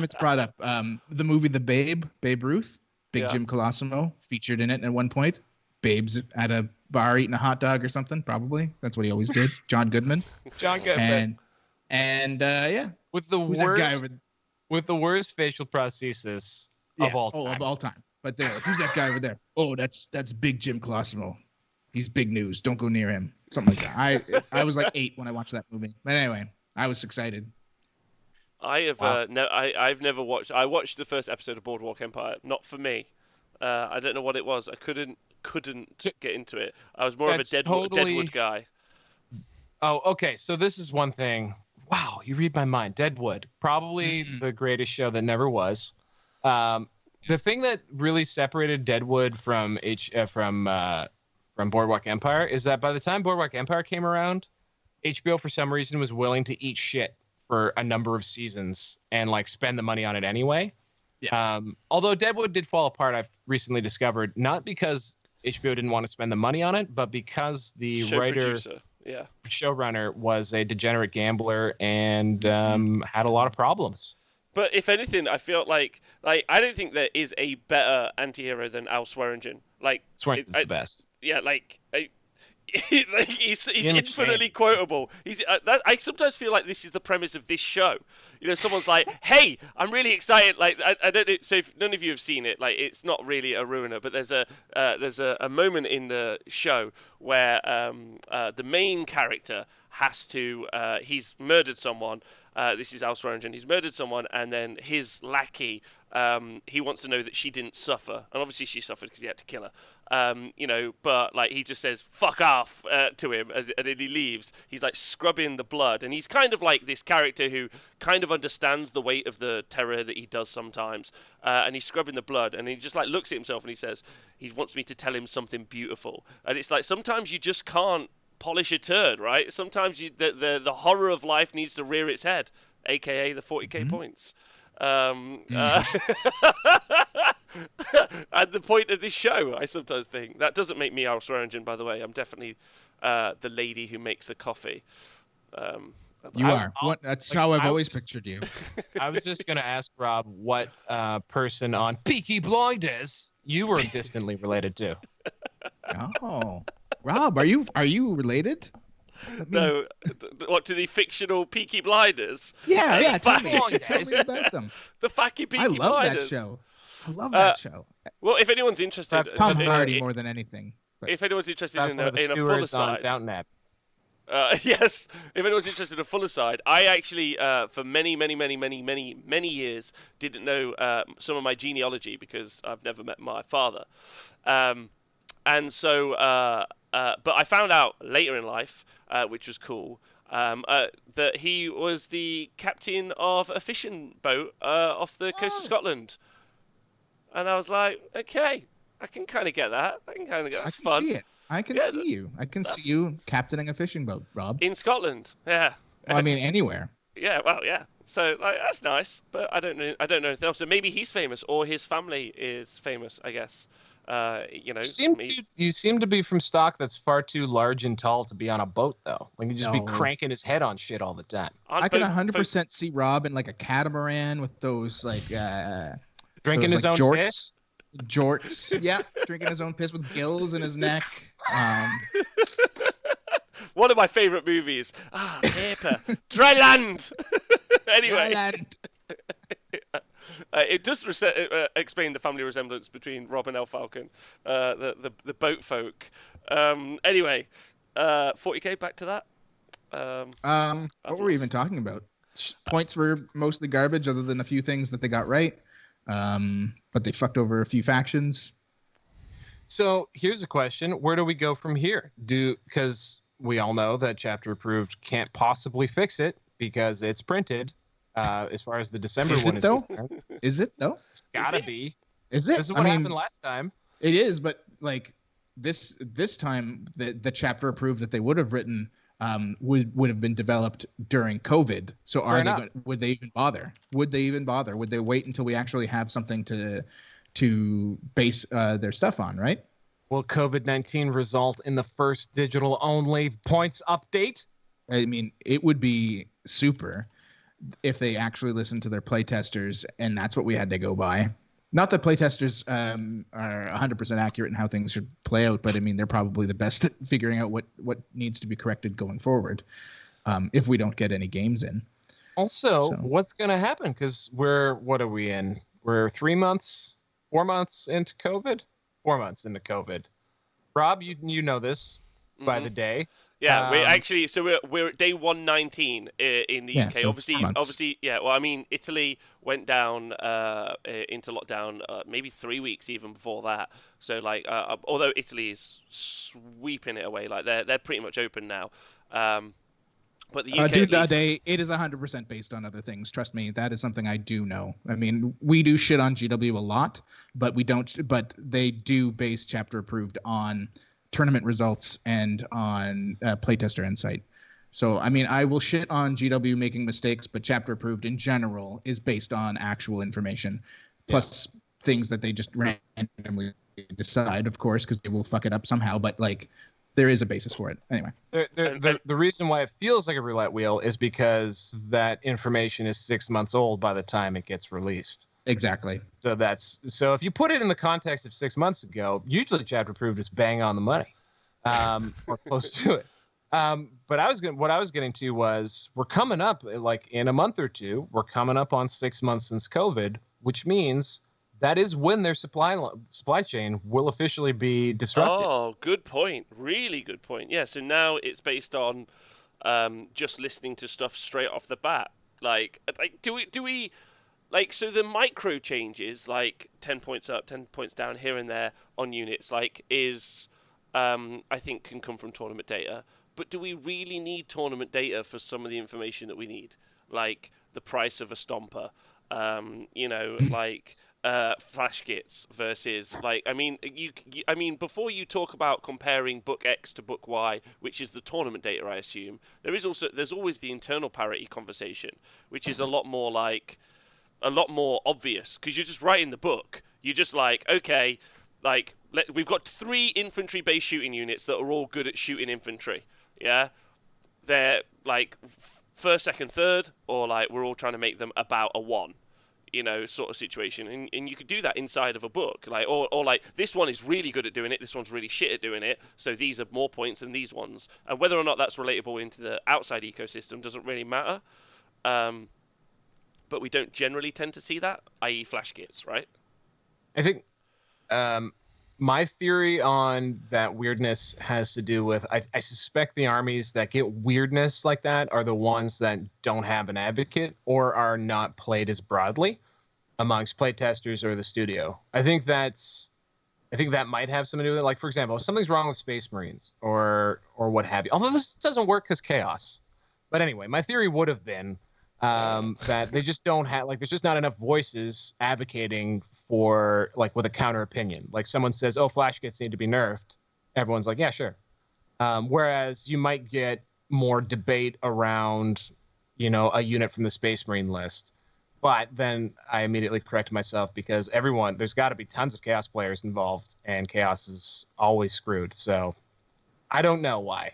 [SPEAKER 2] it's brought up. The movie The Babe Ruth, Jim Colosimo featured in it at one point. Babe's at a bar eating a hot dog or something, probably. That's what he always did. John Goodman. And
[SPEAKER 3] with the worst facial prosthesis of all time.
[SPEAKER 2] Of all time. But who's that guy over there? Oh, that's Big Jim Colosimo. He's big news. Don't go near him. Something like that. I was like 8 when I watched that movie. But anyway, I was excited.
[SPEAKER 1] I've never watched. I watched the first episode of Boardwalk Empire. Not for me. I don't know what it was. I couldn't get into it. I was more of a Deadwood guy.
[SPEAKER 3] Oh, okay. So this is one thing Wow, you read my mind. Deadwood, probably the greatest show that never was. The thing that really separated Deadwood from Boardwalk Empire is that by the time Boardwalk Empire came around, HBO for some reason was willing to eat shit for a number of seasons and like spend the money on it anyway.
[SPEAKER 2] Yeah.
[SPEAKER 3] Although Deadwood did fall apart, I've recently discovered, not because HBO didn't want to spend the money on it, but because the
[SPEAKER 1] Producer. Yeah.
[SPEAKER 3] showrunner was a degenerate gambler and had a lot of problems.
[SPEAKER 1] But if anything, I feel like I don't think there is a better anti-hero than Al Swearingen. Like,
[SPEAKER 3] Swearingen's the best.
[SPEAKER 1] Yeah, he's infinitely quotable. I sometimes feel like this is the premise of this show. You know, someone's like, "Hey, I'm really excited." Like, I don't know. So if none of you have seen it, like, it's not really a ruiner. But there's a moment in the show where the main character has to he's murdered someone. This is Al Swearingen. He's murdered someone, and then his lackey, he wants to know that she didn't suffer, and obviously she suffered because he had to kill her. But like he just says "fuck off" to him, and then he leaves. He's like scrubbing the blood, and he's kind of like this character who kind of understands the weight of the terror that he does sometimes, and he's scrubbing the blood, and he just like looks at himself and he says, he wants me to tell him something beautiful, and it's like sometimes you just can't polish a turd, right? Sometimes the horror of life needs to rear its head, aka the 40k points. And the point of this show, I sometimes think, that doesn't make me Al Swearingen, by the way. I'm definitely the lady who makes the coffee.
[SPEAKER 2] You are. That's how I've always pictured you.
[SPEAKER 3] I was just going to ask Rob what person on Peaky Blinders you were distantly related to.
[SPEAKER 2] Oh, Rob, are you related?
[SPEAKER 1] No, what, to the fictional Peaky Blinders?
[SPEAKER 2] Yeah. Tell me about them.
[SPEAKER 1] The Facky Peaky
[SPEAKER 2] I love
[SPEAKER 1] Blinders.
[SPEAKER 2] that show. I love that show.
[SPEAKER 1] Well, if anyone's interested,
[SPEAKER 2] Tom Hardy more than anything. But
[SPEAKER 1] if anyone's interested in a
[SPEAKER 3] stewards
[SPEAKER 1] fuller side,
[SPEAKER 3] Downton Abbey.
[SPEAKER 1] yes, if anyone's interested in a fuller side, I actually, for many years, didn't know some of my genealogy because I've never met my father. And so, but I found out later in life, which was cool, that he was the captain of a fishing boat off the coast of Scotland. And I was like, okay, I can kind of get that. That's fun.
[SPEAKER 2] See it. I can see you. I can see you captaining a fishing boat, Rob.
[SPEAKER 1] In Scotland, yeah.
[SPEAKER 2] Well, I mean, anywhere.
[SPEAKER 1] Yeah, well, yeah. So like, that's nice, but I don't know anything else. So maybe he's famous, or his family is famous, I guess.
[SPEAKER 3] You seem to be from stock that's far too large and tall to be on a boat, though. Like, you just be cranking his head on shit all the time.
[SPEAKER 2] I can 100% see Rob in like a catamaran with those like
[SPEAKER 3] drinking his own piss.
[SPEAKER 2] Jorts, yeah, drinking his own piss with gills in his neck.
[SPEAKER 1] One of my favorite movies. Paper. Dry land. Anyway.
[SPEAKER 2] Dry land.
[SPEAKER 1] It does explain the family resemblance between Rob and El Falcon, the boat folk. Anyway, 40k, back to that.
[SPEAKER 2] What were we even talking about? Points were mostly garbage, other than a few things that they got right. But they fucked over a few factions.
[SPEAKER 3] So here's a question: where do we go from here? Because we all know that Chapter Approved can't possibly fix it because it's printed. As far as the December one is concerned.
[SPEAKER 2] Is it though?
[SPEAKER 3] It's gotta be.
[SPEAKER 2] Is it?
[SPEAKER 3] This is what happened last time.
[SPEAKER 2] It is, but like this time, the Chapter Approved that they would have written would have been developed during COVID. So would they even bother? Would they even bother? Would they wait until we actually have something to base their stuff on, right?
[SPEAKER 3] Will COVID-19 result in the first digital only points update?
[SPEAKER 2] I mean, it would be super if they actually listened to their playtesters, and that's what we had to go by. Not that playtesters are 100% accurate in how things should play out, but I mean, they're probably the best at figuring out what needs to be corrected going forward if we don't get any games in.
[SPEAKER 3] Also, what's going to happen? Because what are we in? We're 4 months into COVID? 4 months into COVID. Rob, you know this by the day.
[SPEAKER 1] Yeah, we're at day 119 in the UK.
[SPEAKER 2] So
[SPEAKER 1] obviously, yeah. Well, I mean, Italy went down into lockdown maybe 3 weeks even before that. So like, although Italy is sweeping it away, like they're pretty much open now. But the UK, at least...
[SPEAKER 2] it is 100% based on other things. Trust me, that is something I do know. I mean, we do shit on GW a lot, but we don't. But they do base chapter approved on tournament results and on playtester insight. So, I mean, I will shit on GW making mistakes, but chapter approved in general is based on actual information, plus things that they just randomly decide, of course, because they will fuck it up somehow. But like, there is a basis for it. Anyway,
[SPEAKER 3] the reason why it feels like a roulette wheel is because that information is 6 months old by the time it gets released.
[SPEAKER 2] Exactly.
[SPEAKER 3] So if you put it in the context of 6 months ago, usually chapter approved is bang on the money, or close to it. But what I was getting to was we're coming up, like in a month or two, we're coming up on 6 months since COVID, which means that is when their supply chain will officially be disrupted.
[SPEAKER 1] Oh, good point. Really good point. Yeah, so now it's based on just listening to stuff straight off the bat. Like do we like, so the micro changes, like 10 points up, 10 points down here and there on units, like is I think can come from tournament data. But do we really need tournament data for some of the information that we need? Like the price of a stomper, like flash kits versus, like, I mean, I mean, before you talk about comparing book X to book Y, which is the tournament data, I assume, there's always the internal parity conversation, which is a lot more obvious, because you're just writing the book. You're just like, okay, like, we've got 3 infantry-based shooting units that are all good at shooting infantry. Yeah, they're like first, second, third, or like we're all trying to make them about a 1, sort of situation. And you could do that inside of a book, like, or like this one is really good at doing it, this one's really shit at doing it, so these are more points than these ones. And whether or not that's relatable into the outside ecosystem doesn't really matter. But we don't generally tend to see that, i.e. flash kits, right?
[SPEAKER 3] I think my theory on that weirdness has to do with, I suspect the armies that get weirdness like that are the ones that don't have an advocate or are not played as broadly amongst playtesters or the studio. I think that might have something to do with it. Like, for example, if something's wrong with Space Marines or what have you, although this doesn't work because chaos. But anyway, my theory would have been that they just don't have, like, there's just not enough voices advocating for, like, with a counter opinion. Like, someone says, oh, flash kits need to be nerfed. Everyone's like, yeah, sure. Whereas you might get more debate around, a unit from the Space Marine list. But then I immediately correct myself because there's got to be tons of Chaos players involved, and Chaos is always screwed. So I don't know why.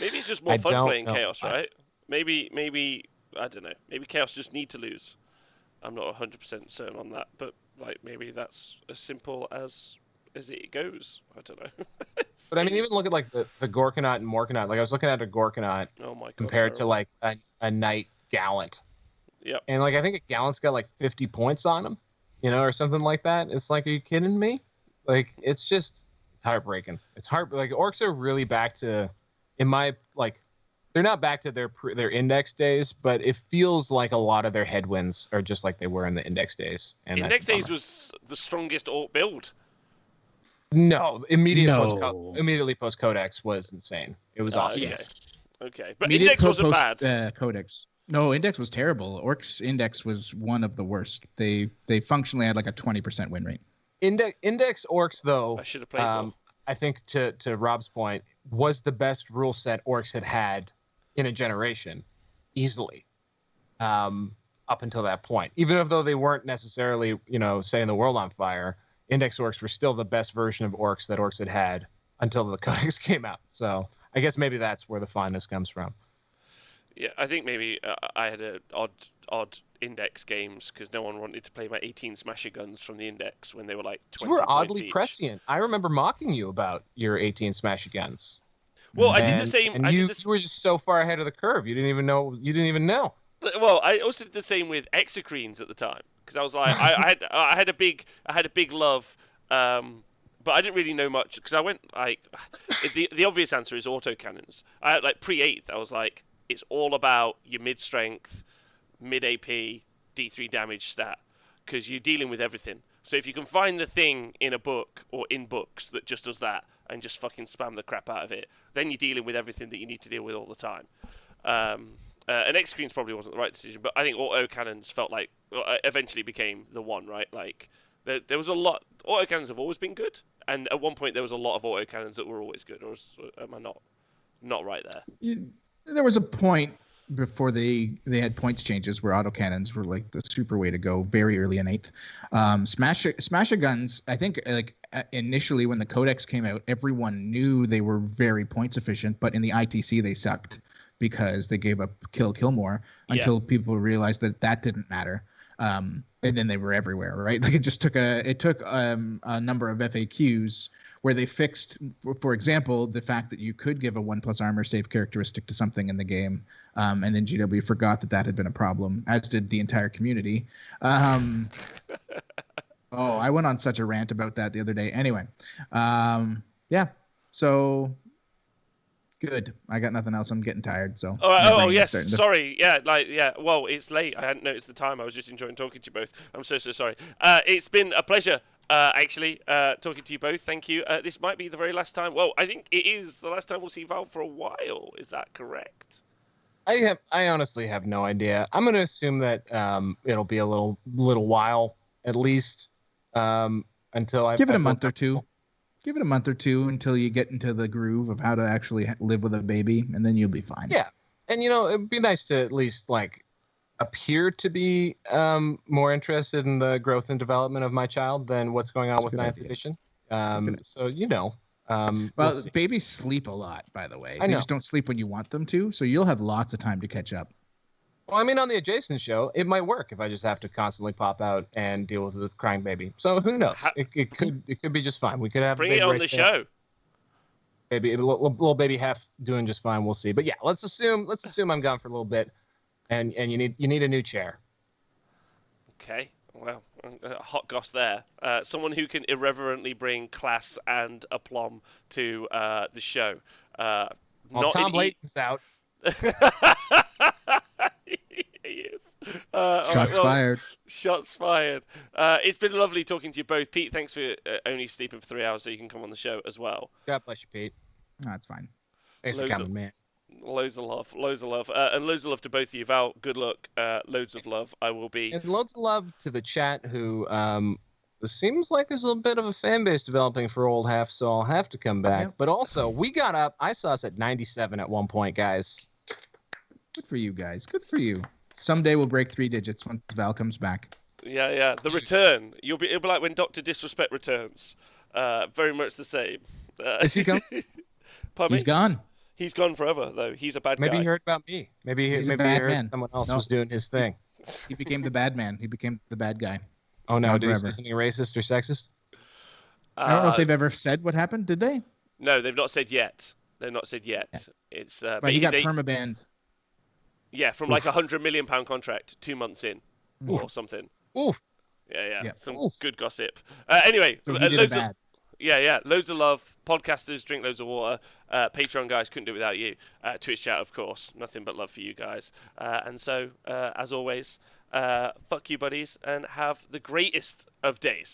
[SPEAKER 1] Maybe it's just more fun playing Chaos, right? Maybe, I don't know. Maybe Chaos just need to lose. I'm not 100% certain on that, but like maybe that's as simple as it goes. I don't know.
[SPEAKER 3] But I mean, even look at like the Gorkanaut and Morkanaut. Like I was looking at a Gorkanaut compared to like a Knight Gallant.
[SPEAKER 1] Yep.
[SPEAKER 3] And like I think a Gallant's got like 50 points on him, or something like that. It's like, are you kidding me? Like it's heartbreaking. It's like orcs are really back to, in my like. They're not back to their index days, but it feels like a lot of their headwinds are just like they were in the index days. And
[SPEAKER 1] index days was the strongest orc build.
[SPEAKER 3] No, immediately post Codex was insane. It was awesome.
[SPEAKER 1] Okay, but index wasn't bad.
[SPEAKER 2] Codex. No, index was terrible. Orcs index was one of the worst. They functionally had like a 20% win rate.
[SPEAKER 3] Index orcs though.
[SPEAKER 1] I should have played more.
[SPEAKER 3] I think to Rob's point was the best rule set orcs had in a generation, easily, up until that point. Even though they weren't necessarily, setting the world on fire, index orcs were still the best version of orcs that orcs had until the Codex came out. So I guess maybe that's where the fondness comes from.
[SPEAKER 1] Yeah, I think maybe I had an odd index games because no one wanted to play my 18 smasher guns from the index when they were like 20
[SPEAKER 3] You were oddly
[SPEAKER 1] each.
[SPEAKER 3] prescient. I remember mocking you about your 18 smasher guns.
[SPEAKER 1] Well, I did the same.
[SPEAKER 3] And you were just so far ahead of the curve. You didn't even know.
[SPEAKER 1] Well, I also did the same with Exocrines at the time because I was like, I had a big love, but I didn't really know much because I went like, the obvious answer is autocannons. I had like pre-8th. I was like, it's all about your mid strength, mid AP, D3 damage stat because you're dealing with everything. So if you can find the thing in a book or in books that just does that, and just fucking spam the crap out of it. Then you're dealing with everything that you need to deal with all the time. And X screens probably wasn't the right decision, but I think auto cannons felt like eventually became the one, right? Like there was a lot. Auto cannons have always been good, and at one point there was a lot of auto cannons that were always good. Or am I not right there?
[SPEAKER 2] There was a point before they had points changes where autocannons were like the super way to go very early in 8th. Smasher guns, I think like initially when the codex came out, everyone knew they were very points efficient, but in the ITC they sucked because they gave up kill more until people realized that didn't matter. And then they were everywhere, right? Like it took a number of FAQs where they fixed, for example, the fact that you could give a 1+ armor save characteristic to something in the game, and then GW forgot that had been a problem, as did the entire community. I went on such a rant about that the other day. Anyway, so good. I got nothing else. I'm getting tired. So.
[SPEAKER 1] Oh yes. Sorry. Yeah. Well, it's late. I hadn't noticed the time. I was just enjoying talking to you both. I'm so sorry. It's been a pleasure. Actually, talking to you both. Thank you. This might be the very last time. Well, I think it is the last time we'll see Valve for a while. Is that correct?
[SPEAKER 3] I honestly have no idea. I'm going to assume that it'll be a little while at least until I
[SPEAKER 2] give it a month or two. Give it a month or two until you get into the groove of how to actually live with a baby, and then you'll be fine.
[SPEAKER 3] Yeah, and it'd be nice to at least like appear to be more interested in the growth and development of my child than what's going on with 9th edition.
[SPEAKER 2] Well, babies sleep a lot, by the way. They just don't sleep when you want them to, so you'll have lots of time to catch up.
[SPEAKER 3] Well, I mean, on the adjacent show, it might work if I just have to constantly pop out and deal with the crying baby. So who knows? It could be just fine. We could have
[SPEAKER 1] bring it on the show.
[SPEAKER 3] Maybe a little baby half doing just fine. We'll see. But yeah, let's assume I'm gone for a little bit, and you need a new chair.
[SPEAKER 1] Okay. Well, hot goss there. Someone who can irreverently bring class and aplomb to the show.
[SPEAKER 3] Tom Layton's out.
[SPEAKER 2] Shots fired.
[SPEAKER 1] Shots fired. It's been lovely talking to you both. Pete, thanks for only sleeping for 3 hours so you can come on the show as well.
[SPEAKER 3] God bless you, Pete.
[SPEAKER 2] No, that's fine.
[SPEAKER 3] Thanks for coming, man.
[SPEAKER 1] Loads of love. And loads of love to both of you. Val, good luck. Loads of love. I will be.
[SPEAKER 3] And loads of love to the chat who seems like there's a bit of a fan base developing for Old Half, so I'll have to come back. But also, we got up. I saw us at 97 at one point, guys.
[SPEAKER 2] Good for you guys. Good for you. Someday we'll break 3 digits once Val comes back.
[SPEAKER 1] Yeah. The return. It'll be like when Dr. Disrespect returns. Very much the same.
[SPEAKER 3] Is he gone?
[SPEAKER 2] He's gone.
[SPEAKER 1] He's gone forever, though. He's a bad guy.
[SPEAKER 3] Maybe he heard about me. Maybe he heard man. Someone else was doing his thing.
[SPEAKER 2] He became the bad man. He became the bad guy.
[SPEAKER 3] Oh, no. Did he say something racist or sexist?
[SPEAKER 2] I don't know if they've ever said what happened. Did they?
[SPEAKER 1] No, they've not said yet. Yeah. It's
[SPEAKER 2] but he got permabanned.
[SPEAKER 1] Yeah, from like £100 million contract 2 months in or something.
[SPEAKER 3] Oof.
[SPEAKER 1] Yeah. Some good gossip. Anyway,
[SPEAKER 2] so
[SPEAKER 1] loads of love. Podcasters, drink loads of water. Patreon guys, couldn't do it without you. Twitch chat, of course. Nothing but love for you guys. And so, as always, fuck you, buddies, and have the greatest of days.